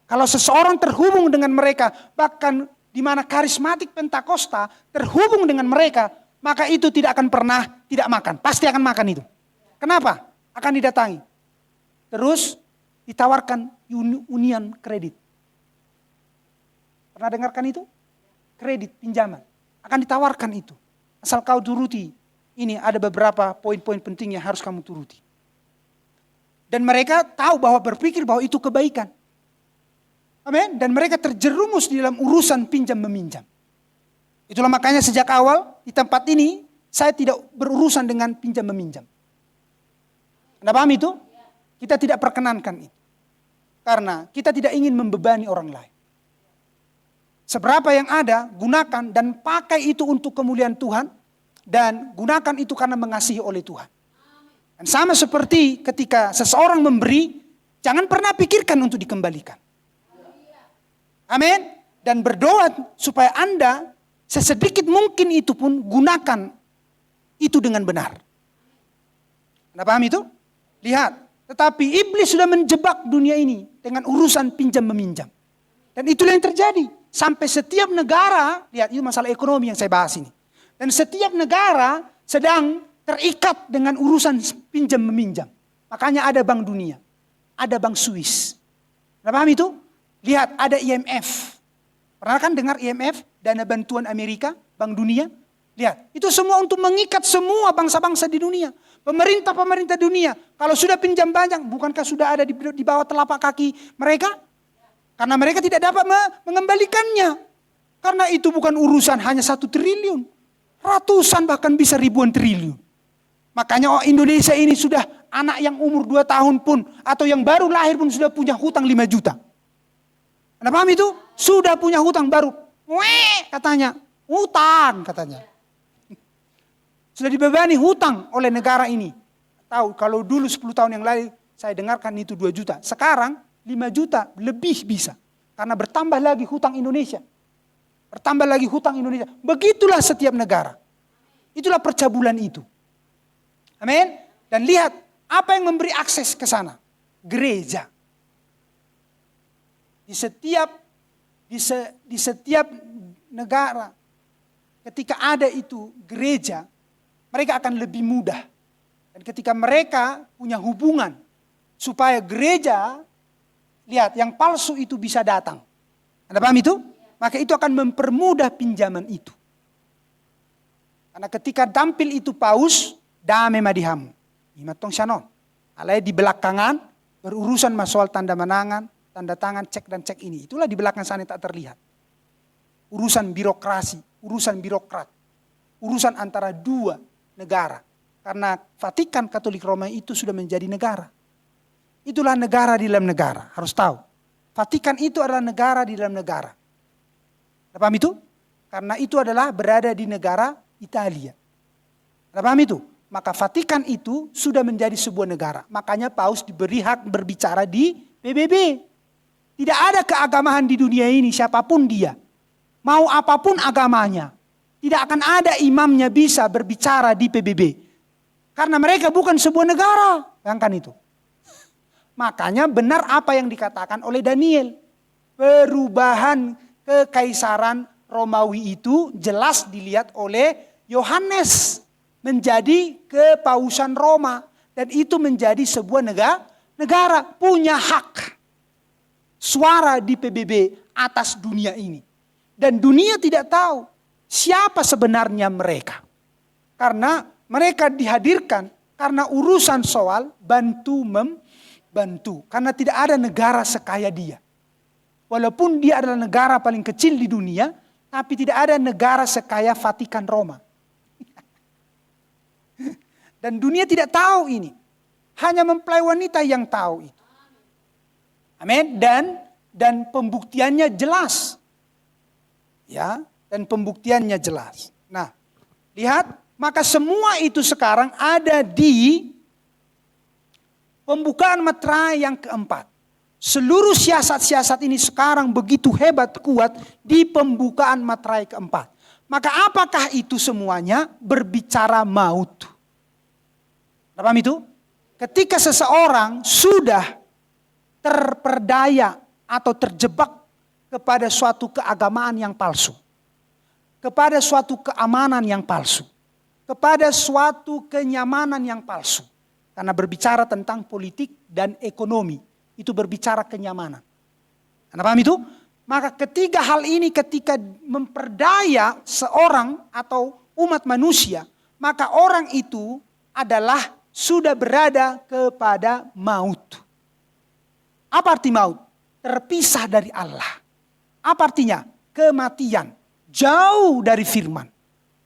[SPEAKER 1] Kalau seseorang terhubung dengan mereka, bahkan di mana karismatik Pentakosta terhubung dengan mereka, maka itu tidak akan pernah tidak makan. Pasti akan makan itu. Kenapa? Akan didatangi. Terus ditawarkan unian kredit. Pernah dengarkan itu? Kredit, pinjaman. Akan ditawarkan itu. Asal kau turuti. Ini ada beberapa poin-poin penting yang harus kamu turuti. Dan mereka tahu bahwa berpikir bahwa itu kebaikan. Amin. Dan mereka terjerumus di dalam urusan pinjam meminjam. Itulah makanya sejak awal di tempat ini saya tidak berurusan dengan pinjam meminjam. Anda paham itu? Kita tidak perkenankan itu. Karena kita tidak ingin membebani orang lain. Seberapa yang ada, gunakan dan pakai itu untuk kemuliaan Tuhan. Dan gunakan itu karena mengasihi oleh Tuhan. Dan sama seperti ketika seseorang memberi, jangan pernah pikirkan untuk dikembalikan. Amin. Dan berdoa supaya Anda sesedikit mungkin itu pun gunakan itu dengan benar. Anda paham itu? Lihat. Tetapi iblis sudah menjebak dunia ini dengan urusan pinjam meminjam. Dan itulah yang terjadi. Sampai setiap negara, lihat itu masalah ekonomi yang saya bahas ini. Dan setiap negara sedang terikat dengan urusan pinjam meminjam. Makanya ada Bank Dunia, ada Bank Swiss. Anda paham itu? Lihat ada IMF. Pernah kan dengar IMF, Dana Bantuan Amerika, Bank Dunia? Lihat, itu semua untuk mengikat semua bangsa-bangsa di dunia. Pemerintah-pemerintah dunia, kalau sudah pinjam banyak, bukankah sudah ada di bawah telapak kaki mereka? Karena mereka tidak dapat mengembalikannya. Karena itu bukan urusan hanya 1 triliun. Ratusan bahkan bisa ribuan triliun. Makanya Indonesia ini sudah anak yang umur 2 tahun pun. Atau yang baru lahir pun sudah punya hutang 5 juta. Anda paham itu? Sudah punya hutang baru. Katanya. Hutang katanya. Sudah dibebani hutang oleh negara ini. Tahu kalau dulu 10 tahun yang lalu saya dengarkan itu 2 juta. Sekarang 5 juta lebih bisa. Karena bertambah lagi hutang Indonesia. Bertambah lagi hutang Indonesia. Begitulah setiap negara. Itulah percabulan itu. Amin. Dan lihat apa yang memberi akses ke sana. Gereja. Di setiap negara, ketika ada itu gereja, mereka akan lebih mudah. Dan ketika mereka punya hubungan, supaya gereja, lihat, yang palsu itu bisa datang. Anda paham itu? Maka itu akan mempermudah pinjaman itu. Karena ketika tampil itu paus, dame madihamu. Imatong syanon. Alai di belakangan, berurusan soal tanda menangan, tanda tangan, cek dan cek ini. Itulah di belakang sana tak terlihat. Urusan birokrasi, urusan birokrat. Urusan antara dua negara. Karena Vatikan Katolik Roma itu sudah menjadi negara. Itulah negara di dalam negara, harus tahu. Vatikan itu adalah negara di dalam negara. Anda paham itu? Karena itu adalah berada di negara Italia. Anda paham itu? Maka Vatikan itu sudah menjadi sebuah negara. Makanya Paus diberi hak berbicara di PBB. Tidak ada keagamaan di dunia ini siapapun dia. Mau apapun agamanya. Tidak akan ada imamnya bisa berbicara di PBB. Karena mereka bukan sebuah negara. Bayangkan itu. Makanya benar apa yang dikatakan oleh Daniel. Perubahan kekaisaran Romawi itu jelas dilihat oleh Yohanes. Menjadi kepausan Roma. Dan itu menjadi sebuah negara. Punya hak. Suara di PBB atas dunia ini. Dan dunia tidak tahu siapa sebenarnya mereka. Karena mereka dihadirkan karena urusan soal bantu. Karena tidak ada negara sekaya dia. Walaupun dia adalah negara paling kecil di dunia, tapi tidak ada negara sekaya Vatikan Roma. Dan dunia tidak tahu ini. Hanya mempelai wanita yang tahu itu. Amin. Dan pembuktiannya jelas. Ya, dan pembuktiannya jelas. Nah, lihat, maka semua itu sekarang ada di pembukaan meterai yang keempat. Seluruh siasat-siasat ini sekarang begitu hebat kuat di pembukaan meterai keempat. Maka apakah itu semuanya berbicara maut? Paham itu? Ketika seseorang sudah terperdaya atau terjebak kepada suatu keagamaan yang palsu. Kepada suatu keamanan yang palsu. Kepada suatu kenyamanan yang palsu. Karena berbicara tentang politik dan ekonomi. Itu berbicara kenyamanan. Anda paham itu? Maka ketiga hal ini ketika memperdaya seorang atau umat manusia. Maka orang itu adalah sudah berada kepada maut. Apa arti maut? Terpisah dari Allah. Apa artinya? Kematian. Jauh dari firman.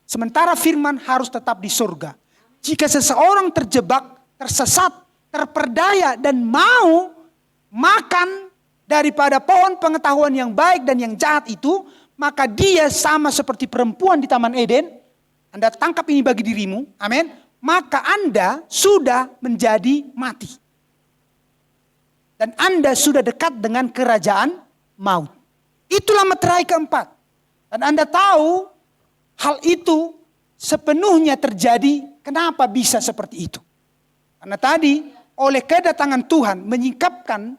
[SPEAKER 1] Sementara firman harus tetap di surga. Jika seseorang terjebak, tersesat, terperdaya dan mau makan daripada pohon pengetahuan yang baik dan yang jahat itu, maka dia sama seperti perempuan di Taman Eden. Anda tangkap ini bagi dirimu, amin. Maka Anda sudah menjadi mati. Dan Anda sudah dekat dengan kerajaan maut. Itulah meterai keempat. Dan Anda tahu hal itu sepenuhnya terjadi, kenapa bisa seperti itu. Karena tadi oleh kedatangan Tuhan menyingkapkan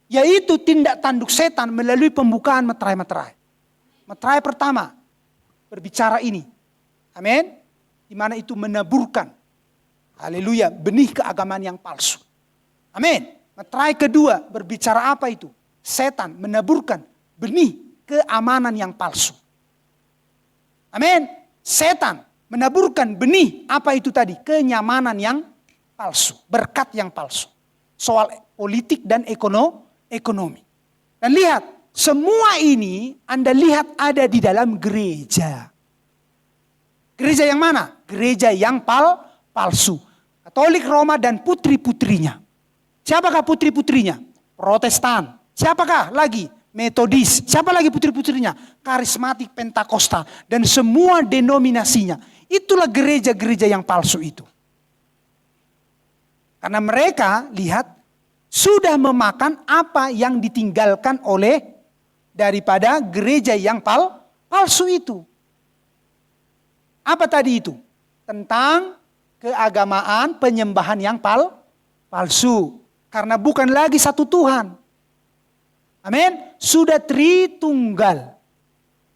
[SPEAKER 1] yaitu tindak tanduk setan melalui pembukaan meterai-meterai. Meterai pertama berbicara ini. Amin. Di mana itu menaburkan. Haleluya, benih keagamaan yang palsu. Amin. Meterai kedua berbicara apa itu? Setan menaburkan benih keamanan yang palsu. Amin. Setan menaburkan benih apa itu tadi? Kenyamanan yang palsu, berkat yang palsu. Soal politik dan ekonomi. Dan lihat, semua ini Anda lihat ada di dalam gereja. Gereja yang mana? Gereja yang palsu. Katolik Roma dan putri-putrinya. Siapakah putri-putrinya? Protestan. Siapakah lagi? Metodis. Siapa lagi putri-putrinya? Karismatik, Pentakosta. Dan semua denominasinya. Itulah gereja-gereja yang palsu itu. Karena mereka lihat sudah memakan apa yang ditinggalkan oleh daripada gereja yang palsu itu. Apa tadi itu? Tentang keagamaan penyembahan yang palsu. Karena bukan lagi satu Tuhan. Amin. Sudah Tritunggal.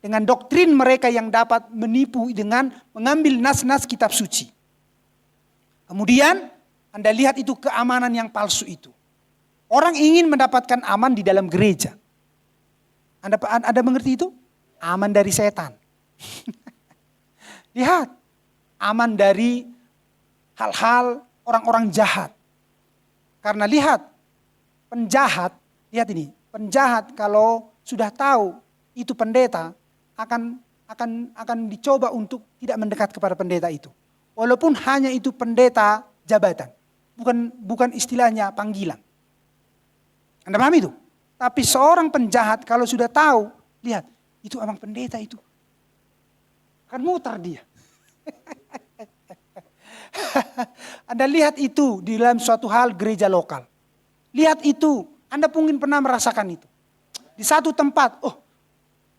[SPEAKER 1] Dengan doktrin mereka yang dapat menipu dengan mengambil nas-nas kitab suci. Kemudian Anda lihat itu keamanan yang palsu itu. Orang ingin mendapatkan aman di dalam gereja. Anda mengerti itu? Aman dari setan. Lihat. Aman dari hal-hal orang-orang jahat. Karena lihat. Penjahat. Lihat ini. Penjahat kalau sudah tahu itu pendeta. Akan dicoba untuk tidak mendekat kepada pendeta itu. Walaupun hanya itu pendeta jabatan. Bukan istilahnya panggilan. Anda paham itu? Tapi seorang penjahat kalau sudah tahu, lihat, itu abang pendeta itu. Akan mutar dia. Anda lihat itu di dalam suatu hal gereja lokal. Lihat itu, Anda mungkin pernah merasakan itu. Di satu tempat,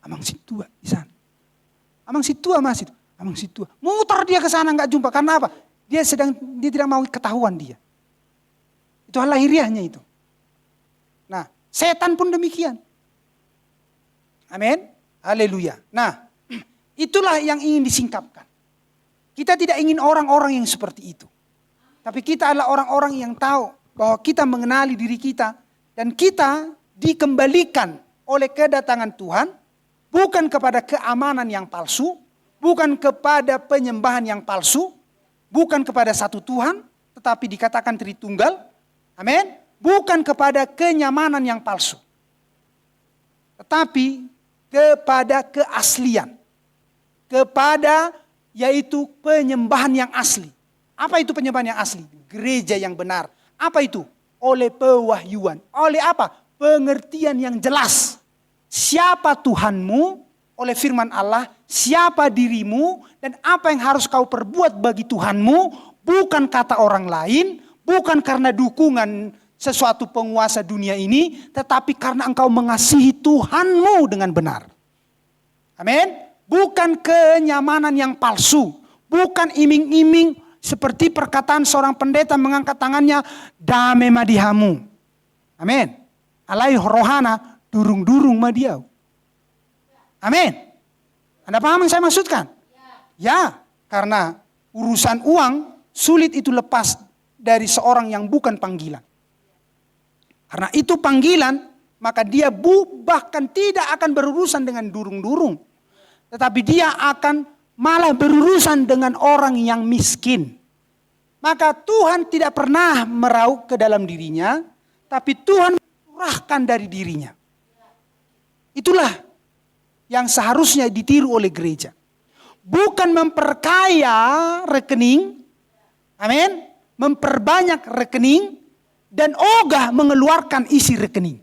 [SPEAKER 1] abang situa di sana. Abang situa masih itu. Abang situa. Mutar dia ke sana enggak jumpa. Karena apa? Dia tidak mau ketahuan dia. Itu hal lahiriahnya itu. Nah, setan pun demikian. Amin. Haleluya. Nah, itulah yang ingin disingkapkan. Kita tidak ingin orang-orang yang seperti itu. Tapi kita adalah orang-orang yang tahu bahwa kita mengenali diri kita. Dan kita dikembalikan oleh kedatangan Tuhan. Bukan kepada keamanan yang palsu. Bukan kepada penyembahan yang palsu. Bukan kepada satu Tuhan. Tetapi dikatakan Tritunggal. Amin. Bukan kepada kenyamanan yang palsu. Tetapi kepada keaslian. Kepada yaitu penyembahan yang asli. Apa itu penyembahan yang asli? Gereja yang benar. Apa itu? Oleh pewahyuan. Oleh apa? Pengertian yang jelas. Siapa Tuhanmu? Oleh firman Allah. Siapa dirimu? Dan apa yang harus kau perbuat bagi Tuhanmu? Bukan kata orang lain. Bukan karena dukungan sesuatu penguasa dunia ini. Tetapi karena engkau mengasihi Tuhanmu dengan benar. Amin. Bukan kenyamanan yang palsu. Bukan iming-iming seperti perkataan seorang pendeta mengangkat tangannya. Dame madihamu. Amin. Alai rohana durung-durung madiau. Amin. Anda paham yang saya maksudkan? Ya. Karena urusan uang sulit itu lepas dari seorang yang bukan panggilan. Karena itu panggilan, maka dia bahkan tidak akan berurusan dengan durung-durung. Tetapi dia akan malah berurusan dengan orang yang miskin. Maka Tuhan tidak pernah meraup ke dalam dirinya. Tapi Tuhan mencurahkan dari dirinya. Itulah yang seharusnya ditiru oleh gereja. Bukan memperkaya rekening. Amin. Memperbanyak rekening. Dan ogah mengeluarkan isi rekening.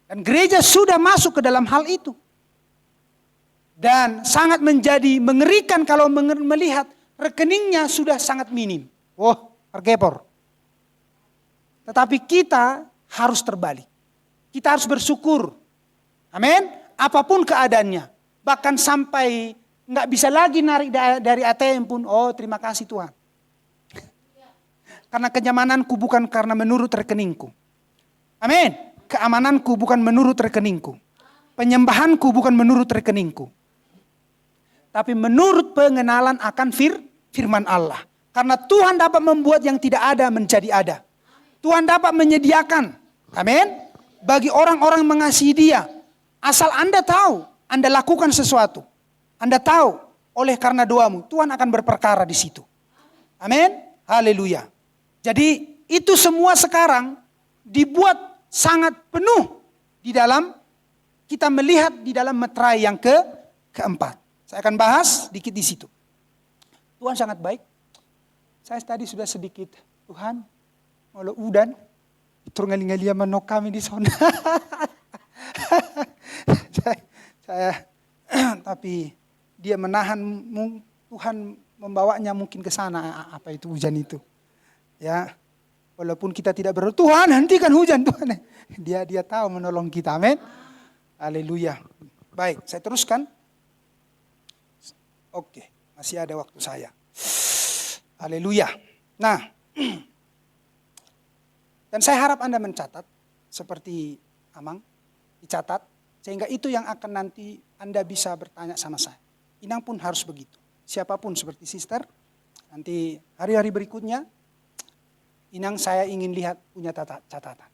[SPEAKER 1] Dan gereja sudah masuk ke dalam hal itu. Dan sangat menjadi mengerikan kalau melihat rekeningnya sudah sangat minim. Tergepor. Tetapi kita harus terbalik. Kita harus bersyukur. Amin. Apapun keadaannya. Bahkan sampai nggak bisa lagi narik dari ATM pun. Terima kasih Tuhan. Karena kenyamananku bukan karena menurut rekeningku. Amin. Keamananku bukan menurut rekeningku. Penyembahanku bukan menurut rekeningku. Tapi menurut pengenalan akan firman Allah. Karena Tuhan dapat membuat yang tidak ada menjadi ada. Tuhan dapat menyediakan. Amin. Bagi orang-orang mengasihi dia. Asal Anda tahu. Anda lakukan sesuatu. Anda tahu. Oleh karena doamu. Tuhan akan berperkara di situ. Amin. Haleluya. Jadi itu semua sekarang dibuat sangat penuh. Di dalam kita melihat di dalam meterai yang keempat. Saya akan bahas sedikit di situ. Tuhan sangat baik. Saya tadi sudah sedikit, Tuhan, kalau udan, itu ngali-ngali manok kami di sana. Tapi dia menahan, Tuhan membawanya mungkin ke sana, apa itu hujan itu. Ya, walaupun kita tidak berdoa, Tuhan hentikan hujan, Tuhan. Dia tahu menolong kita, amin. Haleluya. Baik, saya teruskan. Oke, masih ada waktu saya. Haleluya. Nah, dan saya harap Anda mencatat seperti Amang, dicatat, sehingga itu yang akan nanti Anda bisa bertanya sama saya. Inang pun harus begitu. Siapapun seperti sister, nanti hari-hari berikutnya, Inang saya ingin lihat punya catatan.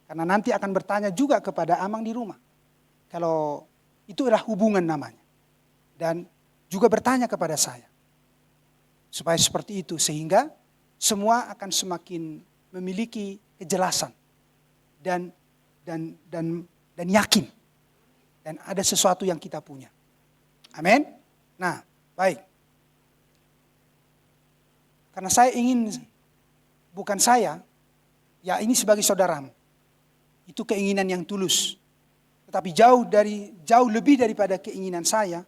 [SPEAKER 1] Karena nanti akan bertanya juga kepada Amang di rumah. Kalau itu adalah hubungan namanya. Dan juga bertanya kepada saya. Supaya seperti itu, sehingga semua akan semakin memiliki kejelasan. Dan yakin. Dan ada sesuatu yang kita punya. Amin. Nah, baik. Karena saya ingin, bukan saya, ya ini sebagai saudaramu. Itu keinginan yang tulus. Tetapi jauh lebih daripada keinginan saya,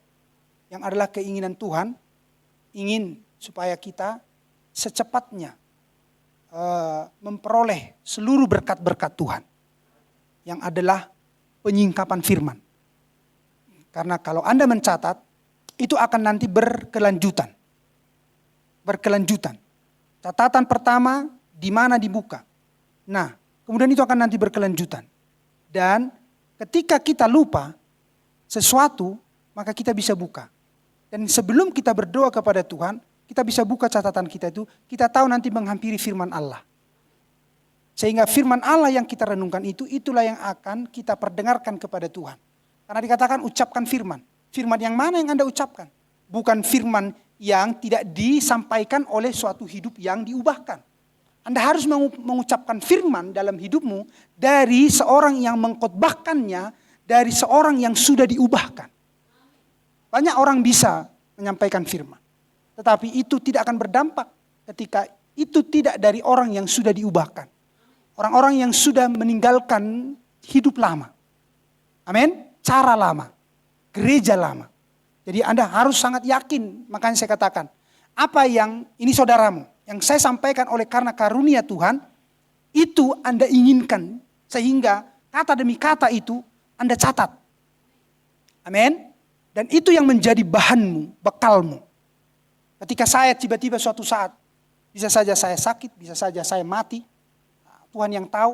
[SPEAKER 1] yang adalah keinginan Tuhan, ingin supaya kita secepatnya memperoleh seluruh berkat-berkat Tuhan. Yang adalah penyingkapan firman. Karena kalau Anda mencatat, itu akan nanti berkelanjutan. Berkelanjutan. Catatan pertama, di mana dibuka. Nah, kemudian itu akan nanti berkelanjutan. Dan ketika kita lupa sesuatu, maka kita bisa buka. Dan sebelum kita berdoa kepada Tuhan, kita bisa buka catatan kita itu, kita tahu nanti menghampiri firman Allah. Sehingga firman Allah yang kita renungkan itu, itulah yang akan kita perdengarkan kepada Tuhan. Karena dikatakan ucapkan firman. Firman yang mana yang Anda ucapkan? Bukan firman yang tidak disampaikan oleh suatu hidup yang diubahkan. Anda harus mengucapkan firman dalam hidupmu dari seorang yang mengkhotbahkannya, dari seorang yang sudah diubahkan. Banyak orang bisa menyampaikan firman. Tetapi itu tidak akan berdampak ketika itu tidak dari orang yang sudah diubahkan. Orang-orang yang sudah meninggalkan hidup lama. Amin. Cara lama. Gereja lama. Jadi Anda harus sangat yakin. Makanya saya katakan. Apa yang ini saudaramu. Yang saya sampaikan oleh karena karunia Tuhan. Itu Anda inginkan. Sehingga kata demi kata itu Anda catat. Amin. Dan itu yang menjadi bahanmu. Bekalmu. Ketika saya tiba-tiba suatu saat. Bisa saja saya sakit. Bisa saja saya mati. Tuhan yang tahu,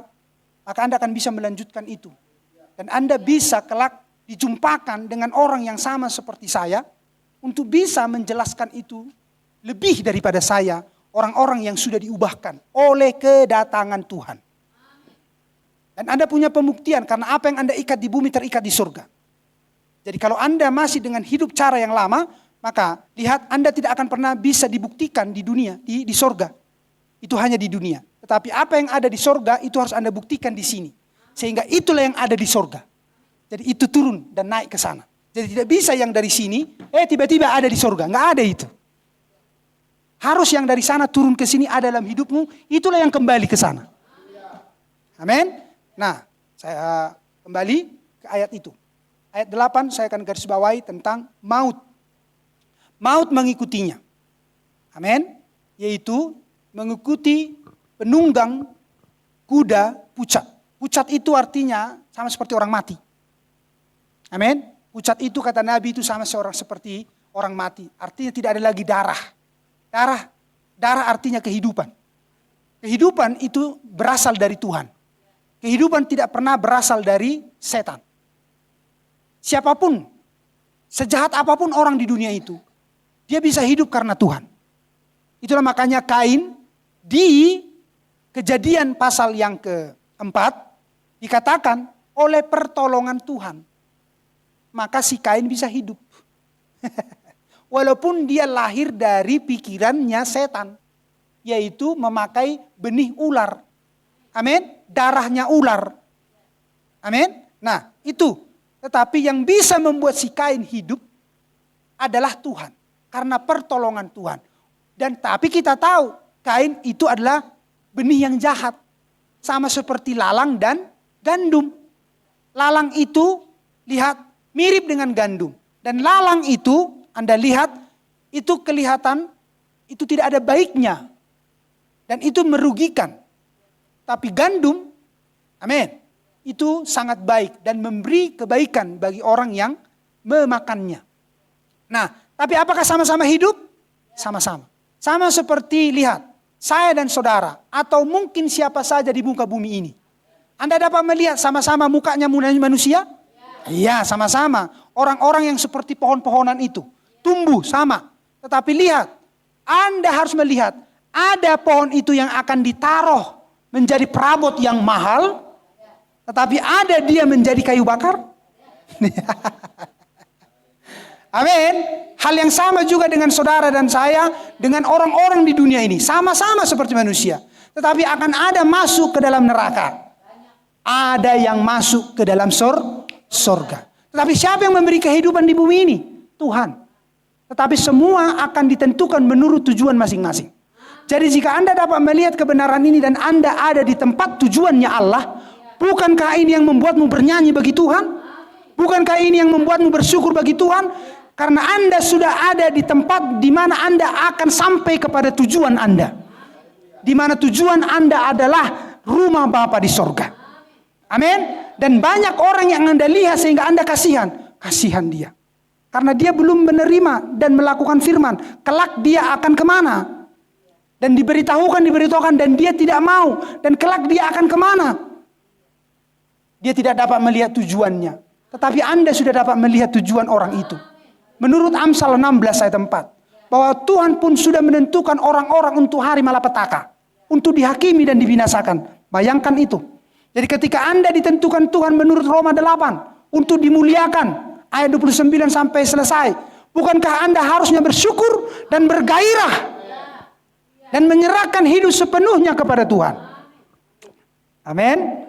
[SPEAKER 1] maka Anda akan bisa melanjutkan itu. Dan Anda bisa kelak dijumpakan dengan orang yang sama seperti saya, untuk bisa menjelaskan itu lebih daripada saya, orang-orang yang sudah diubahkan oleh kedatangan Tuhan. Dan Anda punya pembuktian, karena apa yang Anda ikat di bumi terikat di surga. Jadi kalau Anda masih dengan hidup cara yang lama, maka lihat Anda tidak akan pernah bisa dibuktikan di dunia, di surga. Itu hanya di dunia. Tetapi apa yang ada di sorga itu harus Anda buktikan di sini. Sehingga itulah yang ada di sorga. Jadi itu turun dan naik ke sana. Jadi tidak bisa yang dari sini, tiba-tiba ada di sorga. Nggak ada itu. Harus yang dari sana turun ke sini ada dalam hidupmu. Itulah yang kembali ke sana. Amin. Nah, saya kembali ke ayat itu. Ayat 8 saya akan garis bawahi tentang maut. Maut mengikutinya. Amin. Yaitu mengikuti penunggang kuda pucat. Pucat itu artinya sama seperti orang mati. Amin. Pucat itu kata Nabi itu sama seperti orang mati. Artinya tidak ada lagi darah. Darah artinya kehidupan. Kehidupan itu berasal dari Tuhan. Kehidupan tidak pernah berasal dari setan. Siapapun, sejahat apapun orang di dunia itu, dia bisa hidup karena Tuhan. Itulah makanya Kain di Kejadian pasal yang keempat dikatakan oleh pertolongan Tuhan. Maka si Kain bisa hidup. Walaupun dia lahir dari pikirannya setan. Yaitu memakai benih ular. Amin. Darahnya ular. Amin. Nah itu. Tetapi yang bisa membuat si Kain hidup adalah Tuhan. Karena pertolongan Tuhan. Dan tapi kita tahu Kain itu adalah benih yang jahat. Sama seperti lalang dan gandum. Lalang itu lihat mirip dengan gandum. Dan lalang itu Anda lihat itu kelihatan itu tidak ada baiknya. Dan itu merugikan. Tapi gandum, amin. itu sangat baik dan memberi kebaikan bagi orang yang memakannya. Nah, tapi apakah sama-sama hidup? Sama-sama. Sama seperti lihat, saya dan saudara atau mungkin siapa saja di muka bumi ini. Anda dapat melihat sama-sama mukanya manusia? Iya, sama-sama. Orang-orang yang seperti pohon-pohonan itu. Tumbuh sama. Tetapi lihat, Anda harus melihat, ada pohon itu yang akan ditaruh menjadi perabot yang mahal, tetapi ada dia menjadi kayu bakar. Amin. Hal yang sama juga dengan saudara dan saya, dengan orang-orang di dunia ini. Sama-sama seperti manusia. Tetapi akan ada masuk ke dalam neraka. Ada yang masuk ke dalam sorga. Tetapi siapa yang memberi kehidupan di bumi ini? Tuhan. Tetapi semua akan ditentukan menurut tujuan masing-masing. Jadi jika Anda dapat melihat kebenaran ini dan Anda ada di tempat tujuannya Allah, bukankah ini yang membuatmu bernyanyi bagi Tuhan? Bukankah ini yang membuatmu bersyukur bagi Tuhan? Karena Anda sudah ada di tempat di mana Anda akan sampai kepada tujuan Anda. Di mana tujuan Anda adalah rumah Bapa di sorga. Amin. Dan banyak orang yang Anda lihat sehingga Anda kasihan. Kasihan dia. Karena dia belum menerima dan melakukan firman. Kelak dia akan kemana? Dan diberitahukan dan dia tidak mau. Dan kelak dia akan kemana? Dia tidak dapat melihat tujuannya. Tetapi Anda sudah dapat melihat tujuan orang itu. Menurut Amsal 16 ayat 4. Bahwa Tuhan pun sudah menentukan orang-orang untuk hari malapetaka. Untuk dihakimi dan dibinasakan. Bayangkan itu. Jadi ketika Anda ditentukan Tuhan menurut Roma 8. Untuk dimuliakan. Ayat 29 sampai selesai. Bukankah Anda harusnya bersyukur dan bergairah. Dan menyerahkan hidup sepenuhnya kepada Tuhan. Amin.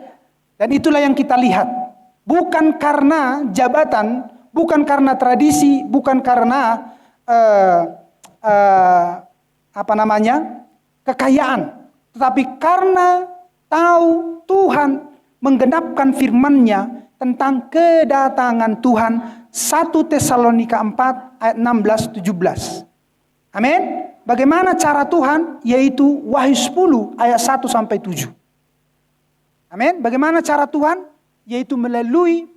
[SPEAKER 1] Dan itulah yang kita lihat. Bukan karena jabatan. Bukan karena tradisi. Bukan karena kekayaan. Tetapi karena tahu Tuhan menggenapkan firman-Nya tentang kedatangan Tuhan. 1 Tesalonika 4 ayat 16-17. Amin. Bagaimana cara Tuhan? Yaitu Wahyu 10 ayat 1-7. Amin. Bagaimana cara Tuhan? Yaitu melalui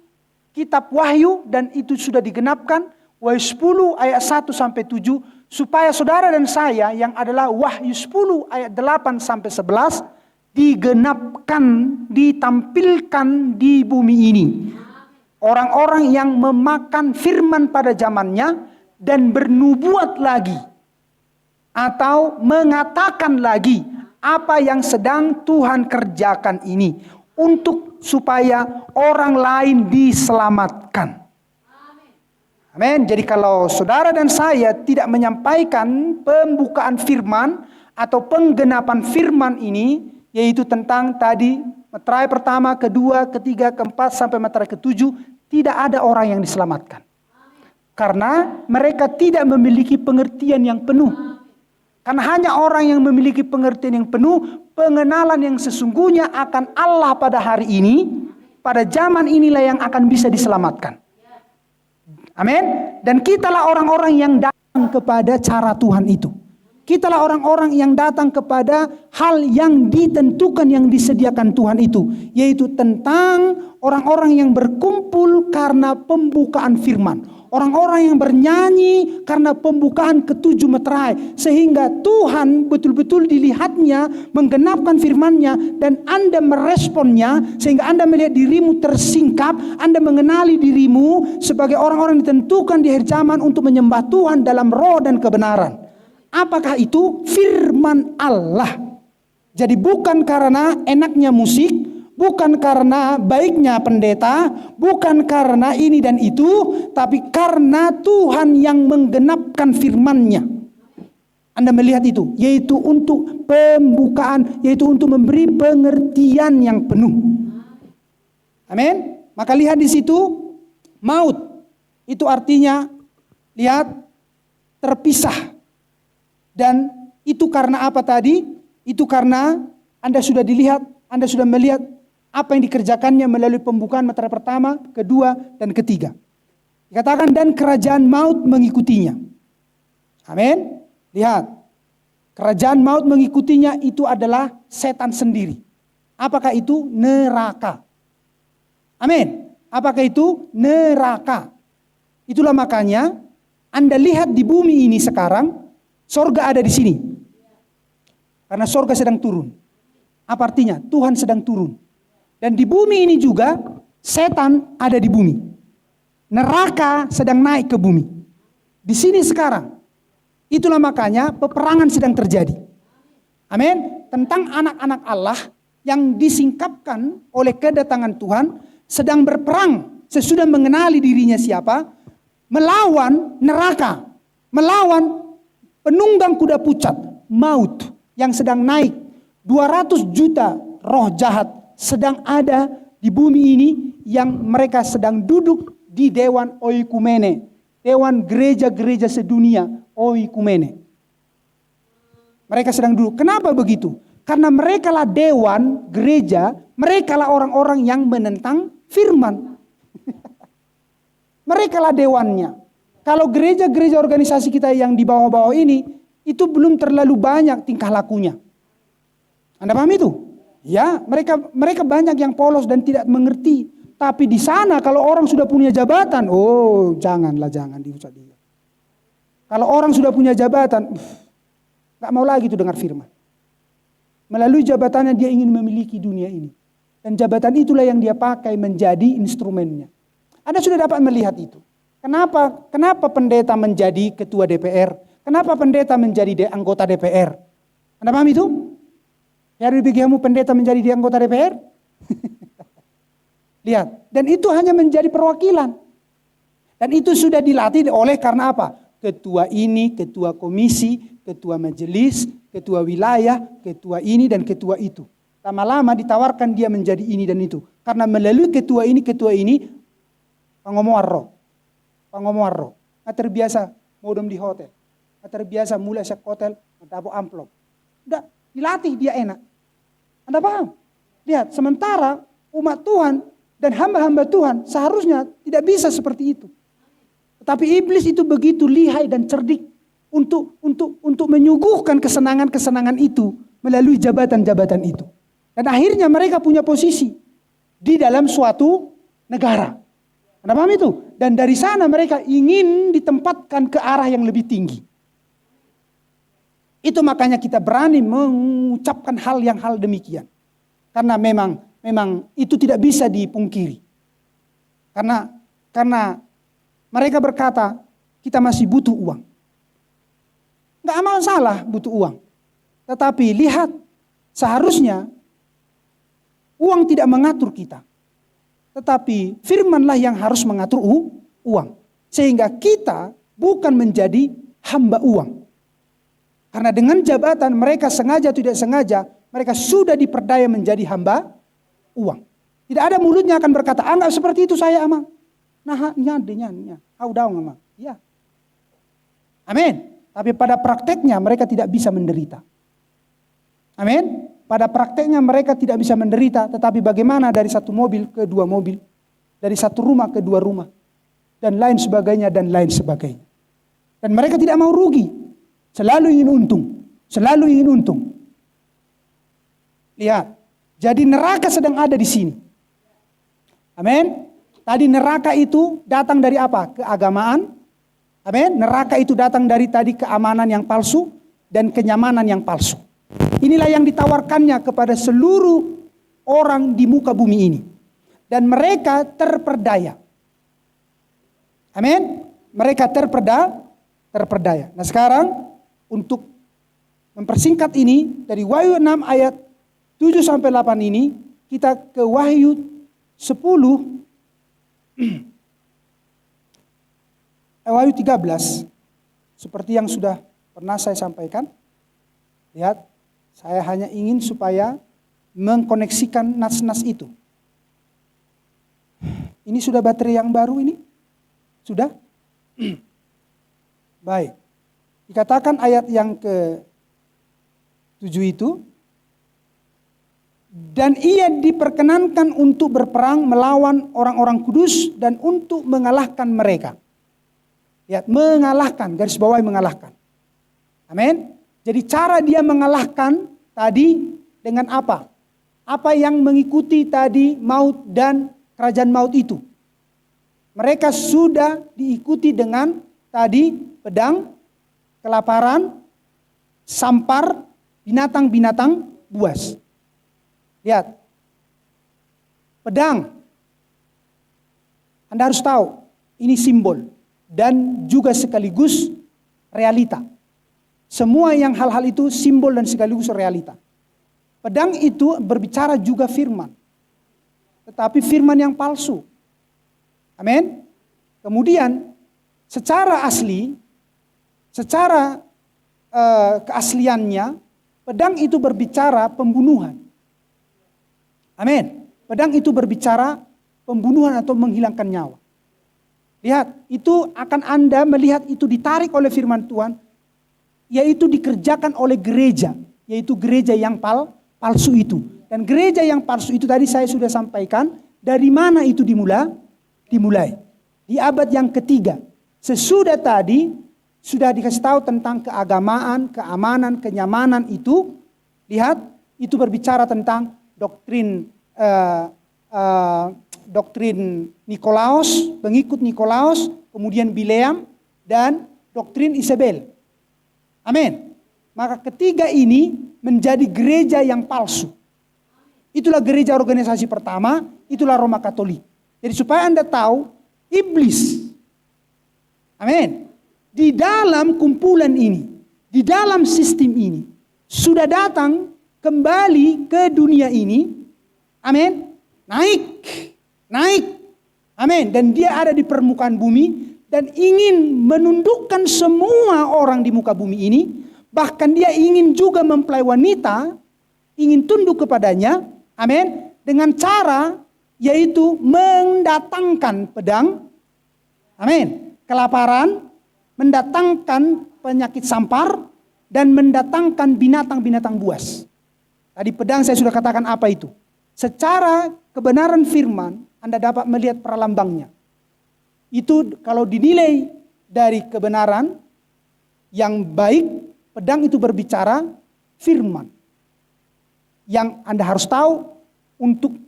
[SPEAKER 1] kitab Wahyu dan itu sudah digenapkan. Wahyu 10 ayat 1-7. Supaya saudara dan saya yang adalah Wahyu 10 ayat 8-11 digenapkan, ditampilkan di bumi ini. Orang-orang yang memakan firman pada zamannya dan bernubuat lagi. Atau mengatakan lagi apa yang sedang Tuhan kerjakan ini. Untuk supaya orang lain diselamatkan. Amin. Jadi kalau saudara dan saya tidak menyampaikan pembukaan firman atau penggenapan firman ini. Yaitu tentang tadi meterai pertama, kedua, ketiga, keempat sampai meterai ketujuh. Tidak ada orang yang diselamatkan. Karena mereka tidak memiliki pengertian yang penuh. Karena hanya orang yang memiliki pengertian yang penuh. Pengenalan yang sesungguhnya akan Allah pada hari ini. Pada zaman inilah yang akan bisa diselamatkan. Amin. Dan kitalah orang-orang yang datang kepada cara Tuhan itu. Kitalah orang-orang yang datang kepada hal yang ditentukan yang disediakan Tuhan itu. Yaitu tentang orang-orang yang berkumpul karena pembukaan firman. Orang-orang yang bernyanyi karena pembukaan ketujuh meterai. Sehingga Tuhan betul-betul dilihatnya, menggenapkan firman-Nya. Dan Anda meresponnya sehingga Anda melihat dirimu tersingkap. Anda mengenali dirimu sebagai orang-orang ditentukan di akhir zaman untuk menyembah Tuhan dalam roh dan kebenaran. Apakah itu? Firman Allah. Jadi bukan karena enaknya musik, bukan karena baiknya pendeta, bukan karena ini dan itu, tapi karena Tuhan yang menggenapkan firman-Nya. Anda melihat itu, yaitu untuk pembukaan, yaitu untuk memberi pengertian yang penuh. Amin. Maka lihat di situ, maut itu artinya lihat terpisah. Dan itu karena apa tadi? Itu karena Anda sudah dilihat, Anda sudah melihat apa yang dikerjakannya melalui pembukaan meterai pertama, kedua, dan ketiga. Dikatakan dan kerajaan maut mengikutinya. Amin. Lihat. Kerajaan maut mengikutinya itu adalah setan sendiri. Apakah itu? Neraka. Amin. Apakah itu? Neraka. Itulah makanya Anda lihat di bumi ini sekarang, sorga ada di sini. Karena sorga sedang turun. Apa artinya? Tuhan sedang turun. Dan di bumi ini juga, setan ada di bumi. Neraka sedang naik ke bumi. Di sini sekarang. Itulah makanya peperangan sedang terjadi. Amin. Tentang anak-anak Allah yang disingkapkan oleh kedatangan Tuhan sedang berperang sesudah mengenali dirinya siapa, melawan neraka, melawan penunggang kuda pucat, maut yang sedang naik. 200 juta roh jahat sedang ada di bumi ini yang mereka sedang duduk di Dewan Oikumene, Dewan gereja-gereja sedunia Oikumene. Mereka sedang duduk. Kenapa begitu? Karena mereka lah dewan gereja, mereka lah orang-orang yang menentang firman. Mereka lah dewannya. Kalau gereja-gereja organisasi kita yang di bawah-bawah ini, itu belum terlalu banyak tingkah lakunya. Anda paham itu? Ya, mereka banyak yang polos dan tidak mengerti. Tapi di sana kalau orang sudah punya jabatan, oh jangan diusah dia. Kalau orang sudah punya jabatan, gak mau lagi tuh dengar firman. Melalui jabatannya dia ingin memiliki dunia ini. Dan jabatan itulah yang dia pakai menjadi instrumennya. Anda sudah dapat melihat itu. Kenapa pendeta menjadi ketua DPR? Kenapa pendeta menjadi anggota DPR? Anda paham itu? Ya, kamu pendeta menjadi anggota DPR? Lihat. Dan itu hanya menjadi perwakilan. Dan itu sudah dilatih oleh karena apa? Ketua ini, ketua komisi, ketua majelis, ketua wilayah, ketua ini dan ketua itu. Lama-lama ditawarkan dia menjadi ini dan itu. Karena melalui ketua ini, pangomoarro. Nggak terbiasa modem di hotel. Nggak terbiasa mulai sek hotel, dapat amplop. Udah, dilatih dia enak. Anda paham? Lihat, sementara umat Tuhan dan hamba-hamba Tuhan seharusnya tidak bisa seperti itu. Tetapi iblis itu begitu lihai dan cerdik untuk menyuguhkan kesenangan-kesenangan itu melalui jabatan-jabatan itu. Dan akhirnya mereka punya posisi di dalam suatu negara. Anda paham itu? Dan dari sana mereka ingin ditempatkan ke arah yang lebih tinggi. Itu makanya kita berani mengucapkan hal demikian. Karena memang itu tidak bisa dipungkiri. Karena mereka berkata, kita masih butuh uang. Enggak masalah butuh uang. Tetapi lihat, seharusnya uang tidak mengatur kita. Tetapi firmanlah yang harus mengatur uang. Sehingga kita bukan menjadi hamba uang. Karena dengan jabatan mereka sengaja tidak sengaja, mereka sudah diperdaya menjadi hamba uang. Tidak ada mulutnya akan berkata, enggak seperti itu saya amang. Nah, nyanya, daun amang. Ya. Amin. Tapi pada prakteknya mereka tidak bisa menderita. Amin. Pada prakteknya mereka tidak bisa menderita. Tetapi bagaimana dari satu mobil ke dua mobil. Dari satu rumah ke dua rumah. Dan lain sebagainya dan lain sebagainya. Dan mereka tidak mau rugi. Selalu ingin untung. Lihat. Jadi neraka sedang ada di sini. Amin. Tadi neraka itu datang dari apa? Keagamaan. Amin. Neraka itu datang dari tadi keamanan yang palsu dan kenyamanan yang palsu. Inilah yang ditawarkannya kepada seluruh orang di muka bumi ini. Dan mereka terperdaya. Amin. Mereka terperdaya. Nah sekarang untuk mempersingkat ini dari Wahyu 6 ayat 7 sampai 8 ini kita ke Wahyu 10 Wahyu 13 seperti yang sudah pernah saya sampaikan. Lihat, saya hanya ingin supaya mengkoneksikan nas-nas itu. Ini sudah baterai yang baru ini? Sudah? Baik. Dikatakan ayat yang ke-7 itu, dan ia diperkenankan untuk berperang melawan orang-orang kudus dan untuk mengalahkan mereka. Lihat, mengalahkan, garis bawahi mengalahkan. Amin. Jadi cara dia mengalahkan tadi dengan apa? Apa yang mengikuti tadi maut dan kerajaan maut itu. Mereka sudah diikuti dengan tadi pedang, kelaparan, sampar, binatang-binatang buas. Lihat. Pedang. Anda harus tahu, ini simbol dan juga sekaligus realita. Semua yang hal-hal itu simbol dan sekaligus realita. Pedang itu berbicara juga firman. Tetapi firman yang palsu. Amin. Kemudian secara asli, secara keasliannya, pedang itu berbicara pembunuhan. Amin. Pedang itu berbicara pembunuhan atau menghilangkan nyawa. Lihat, itu akan Anda melihat itu ditarik oleh firman Tuhan, yaitu dikerjakan oleh gereja, yaitu gereja yang palsu itu. Dan gereja yang palsu itu tadi saya sudah sampaikan, dari mana itu dimulai. Di abad yang ketiga. Sesudah tadi, sudah dikasih tahu tentang keagamaan, keamanan, kenyamanan itu. Lihat, itu berbicara tentang doktrin Nikolaus, pengikut Nikolaus, kemudian Bileam, dan doktrin Isabel. Amin. Maka ketiga ini menjadi gereja yang palsu. Itulah gereja organisasi pertama, itulah Roma Katolik. Jadi supaya Anda tahu, iblis, amin, di dalam kumpulan ini, di dalam sistem ini, sudah datang kembali ke dunia ini, amin, naik, amin, dan dia ada di permukaan bumi, dan ingin menundukkan semua orang di muka bumi ini, bahkan dia ingin juga mempelai wanita, ingin tunduk kepadanya, amin, dengan cara yaitu mendatangkan pedang, amin, kelaparan, mendatangkan penyakit sampar, dan mendatangkan binatang-binatang buas. Tadi pedang saya sudah katakan apa itu. Secara kebenaran firman, Anda dapat melihat perlambangnya. Itu kalau dinilai dari kebenaran yang baik, pedang itu berbicara firman. Yang Anda harus tahu untuk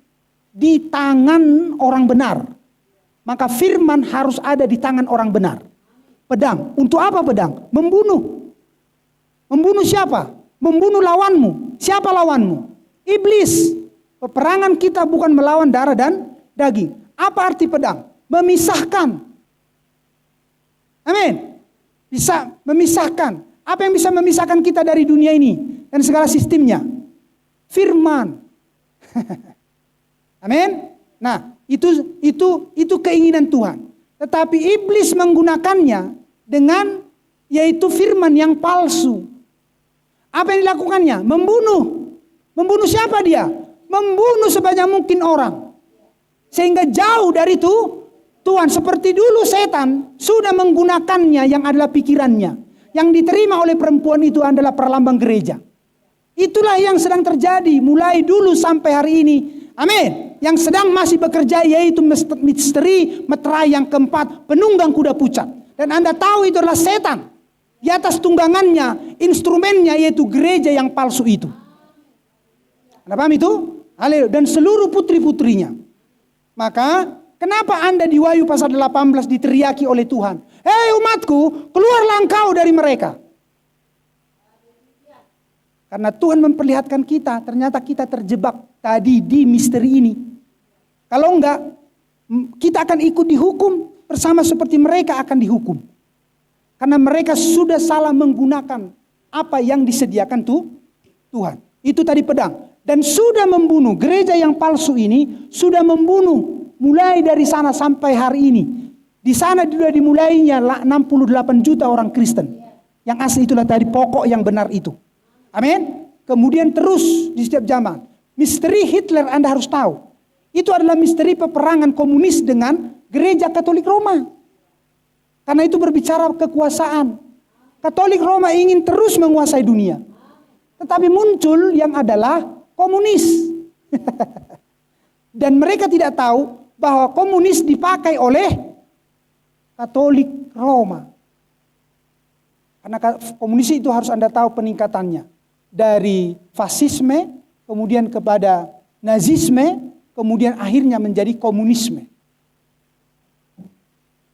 [SPEAKER 1] di tangan orang benar. Maka firman harus ada di tangan orang benar. Pedang, untuk apa pedang? Membunuh. Membunuh siapa? Membunuh lawanmu. Siapa lawanmu? Iblis. Peperangan kita bukan melawan darah dan daging. Apa arti pedang? Memisahkan. Amin. Bisa memisahkan. Apa yang bisa memisahkan kita dari dunia ini dan segala sistemnya? Firman. Amin. Nah, itu keinginan Tuhan. Tetapi iblis menggunakannya dengan yaitu firman yang palsu. Apa yang dilakukannya? Membunuh. Membunuh siapa dia? Membunuh sebanyak mungkin orang. Sehingga jauh dari itu Tuhan, seperti dulu setan sudah menggunakannya yang adalah pikirannya. Yang diterima oleh perempuan itu adalah perlambang gereja. Itulah yang sedang terjadi mulai dulu sampai hari ini. Amin. Yang sedang masih bekerja yaitu misteri meterai yang keempat, penunggang kuda pucat. Dan Anda tahu itu adalah setan. Di atas tunggangannya, instrumennya yaitu gereja yang palsu itu. Anda paham itu? Haleluya. Dan seluruh putri-putrinya. Maka kenapa Anda di Wahyu pasal 18 diteriaki oleh Tuhan? Hei umatku, keluarlah engkau dari mereka. Karena Tuhan memperlihatkan kita, ternyata kita terjebak tadi di misteri ini. Kalau enggak, kita akan ikut dihukum bersama seperti mereka akan dihukum. Karena mereka sudah salah menggunakan apa yang disediakan Tuhan. Itu tadi pedang. Dan sudah membunuh, gereja yang palsu ini sudah membunuh mulai dari sana sampai hari ini. Di sana sudah dimulainya 68 juta orang Kristen. Yang asli itulah tadi pokok yang benar itu. Amin. Kemudian terus di setiap zaman. Misteri Hitler Anda harus tahu. Itu adalah misteri peperangan komunis dengan gereja Katolik Roma. Karena itu berbicara kekuasaan. Katolik Roma ingin terus menguasai dunia. Tetapi muncul yang adalah komunis. Dan mereka tidak tahu bahwa komunis dipakai oleh Katolik Roma. Karena komunis itu harus Anda tahu peningkatannya. Dari fasisme, kemudian kepada nazisme, kemudian akhirnya menjadi komunisme.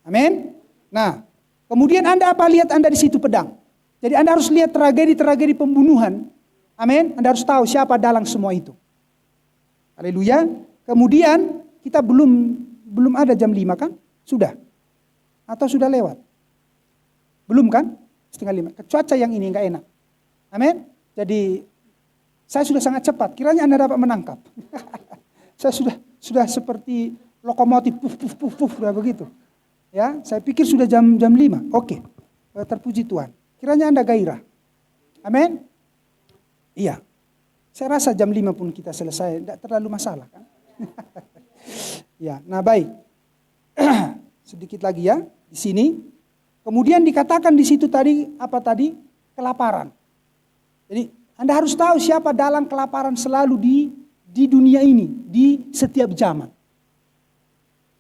[SPEAKER 1] Amin. Nah, kemudian Anda apa? Lihat Anda di situ pedang. Jadi Anda harus lihat tragedi-tragedi pembunuhan. Amin. Anda harus tahu siapa dalang semua itu. Haleluya. Kemudian kita belum ada jam 5 kan? Sudah? Atau sudah lewat? Belum kan? Setengah 5. Cuaca yang ini enggak enak. Amin. Jadi saya sudah sangat cepat. Kiranya Anda dapat menangkap. Saya sudah seperti lokomotif puf udah begitu. Ya, saya pikir sudah jam 5. Oke. Terpuji Tuhan. Kiranya Anda gairah. Amin. Iya. Saya rasa jam 5 pun kita selesai, tidak terlalu masalah kan? Ya, nah baik. Sedikit lagi ya di sini. Kemudian dikatakan di situ tadi apa tadi? Kelaparan. Jadi Anda harus tahu siapa dalang kelaparan selalu di dunia ini, di setiap zaman.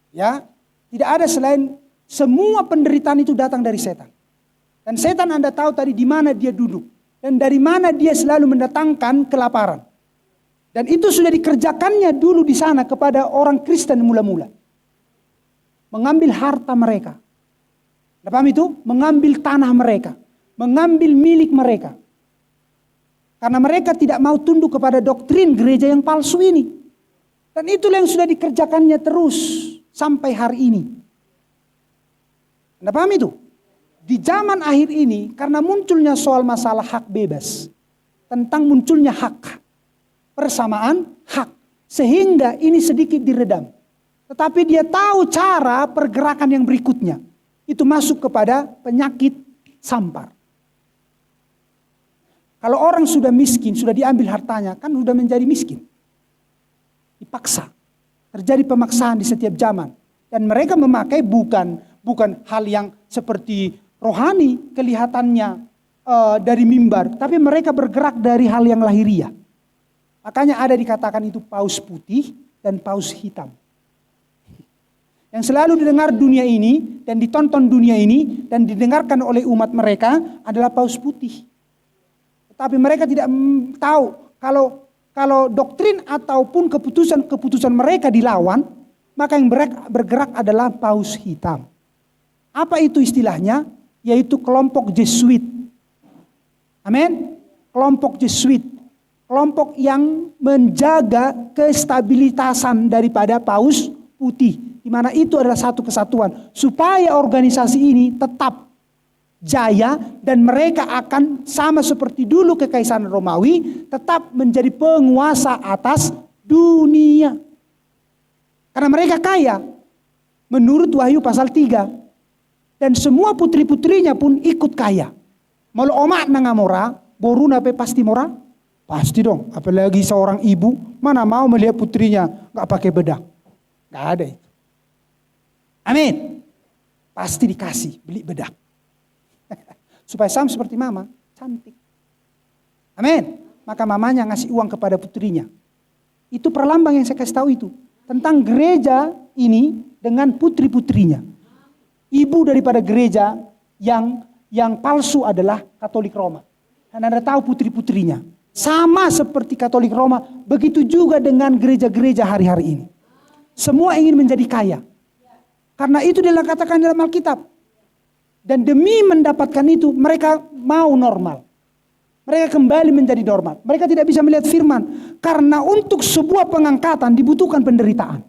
[SPEAKER 1] Ya, tidak ada selain semua penderitaan itu datang dari setan. Dan setan Anda tahu tadi di mana dia duduk dan dari mana dia selalu mendatangkan kelaparan. Dan itu sudah dikerjakannya dulu di sana kepada orang Kristen mula-mula. Mengambil harta mereka. Anda paham itu? Mengambil tanah mereka. Mengambil milik mereka. Karena mereka tidak mau tunduk kepada doktrin gereja yang palsu ini. Dan itulah yang sudah dikerjakannya terus sampai hari ini. Anda paham itu? Di zaman akhir ini karena munculnya soal masalah hak bebas. Tentang munculnya hak. Persamaan hak. Sehingga ini sedikit diredam. Tetapi dia tahu cara pergerakan yang berikutnya. Itu masuk kepada penyakit sampar. Kalau orang sudah miskin, sudah diambil hartanya, kan sudah menjadi miskin. Dipaksa. Terjadi pemaksaan di setiap zaman. Dan mereka memakai bukan hal yang seperti rohani kelihatannya dari mimbar. Tapi mereka bergerak dari hal yang lahiriah. Makanya ada dikatakan itu paus putih dan paus hitam. Yang selalu didengar dunia ini dan ditonton dunia ini dan didengarkan oleh umat mereka adalah paus putih. Tapi mereka tidak tahu kalau doktrin ataupun keputusan mereka dilawan, maka yang bergerak adalah paus hitam. Apa itu istilahnya? Yaitu kelompok Jesuit. Amin. Kelompok Jesuit. Kelompok yang menjaga kestabilitasan daripada paus putih. Di mana itu adalah satu kesatuan. Supaya organisasi ini tetap jaya dan mereka akan sama seperti dulu kekaisaran Romawi tetap menjadi penguasa atas dunia. Karena mereka kaya menurut Wahyu pasal 3 dan semua putri-putrinya pun ikut kaya. Malu omak nangamora, boruna pe pasti mora? Pasti dong, apalagi seorang ibu mana mau melihat putrinya gak pakai bedak. Gak ada itu. Amin. Pasti dikasih beli bedak. Supaya sama seperti mama, cantik. Amin. Maka mamanya ngasih uang kepada putrinya. Itu perlambang yang saya kasih tahu itu. Tentang gereja ini dengan putri-putrinya. Ibu daripada gereja yang palsu adalah Katolik Roma. Dan Anda tahu putri-putrinya. Sama seperti Katolik Roma, begitu juga dengan gereja-gereja hari-hari ini. Semua ingin menjadi kaya. Karena itu dikatakan dalam Alkitab. Dan demi mendapatkan itu mereka mau normal. Mereka kembali menjadi normal. Mereka tidak bisa melihat firman. Karena untuk sebuah pengangkatan dibutuhkan penderitaan.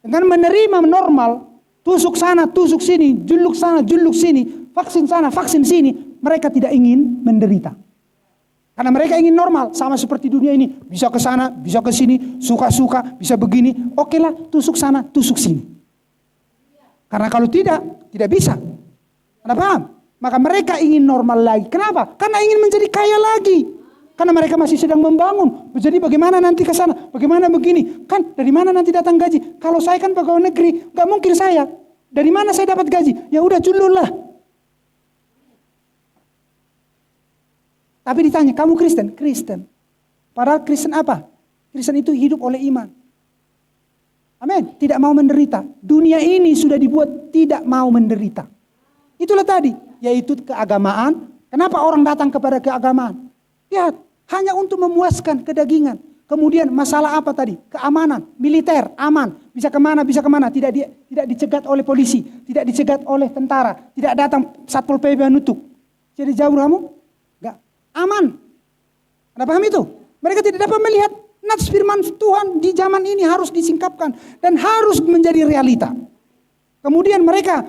[SPEAKER 1] Dengan menerima normal, tusuk sana, tusuk sini, juluk sana, juluk sini, vaksin sana, vaksin sini. Mereka tidak ingin menderita. Karena mereka ingin normal, sama seperti dunia ini. Bisa ke sana, bisa ke sini, suka-suka, bisa begini. Oke lah, tusuk sana, tusuk sini. Karena kalau tidak bisa. Anda paham? Maka mereka ingin normal lagi. Kenapa? Karena ingin menjadi kaya lagi. Karena mereka masih sedang membangun. Jadi bagaimana nanti ke sana? Bagaimana begini? Kan dari mana nanti datang gaji? Kalau saya kan pegawai negeri, gak mungkin saya. Dari mana saya dapat gaji? Ya udah julullah. Tapi ditanya, kamu Kristen? Kristen. Padahal Kristen apa? Kristen itu hidup oleh iman. Amin. Tidak mau menderita. Dunia ini sudah dibuat tidak mau menderita. Itulah tadi. Yaitu keagamaan. Kenapa orang datang kepada keagamaan? Lihat. Hanya untuk memuaskan kedagingan. Kemudian masalah apa tadi? Keamanan, militer, aman. Bisa kemana, tidak dicegat oleh polisi, tidak dicegat oleh tentara, tidak datang Satpol PP menutup. Jadi jauh kamu, enggak aman. Anda paham itu? Mereka tidak dapat melihat nats firman Tuhan di zaman ini harus disingkapkan dan harus menjadi realita. Kemudian mereka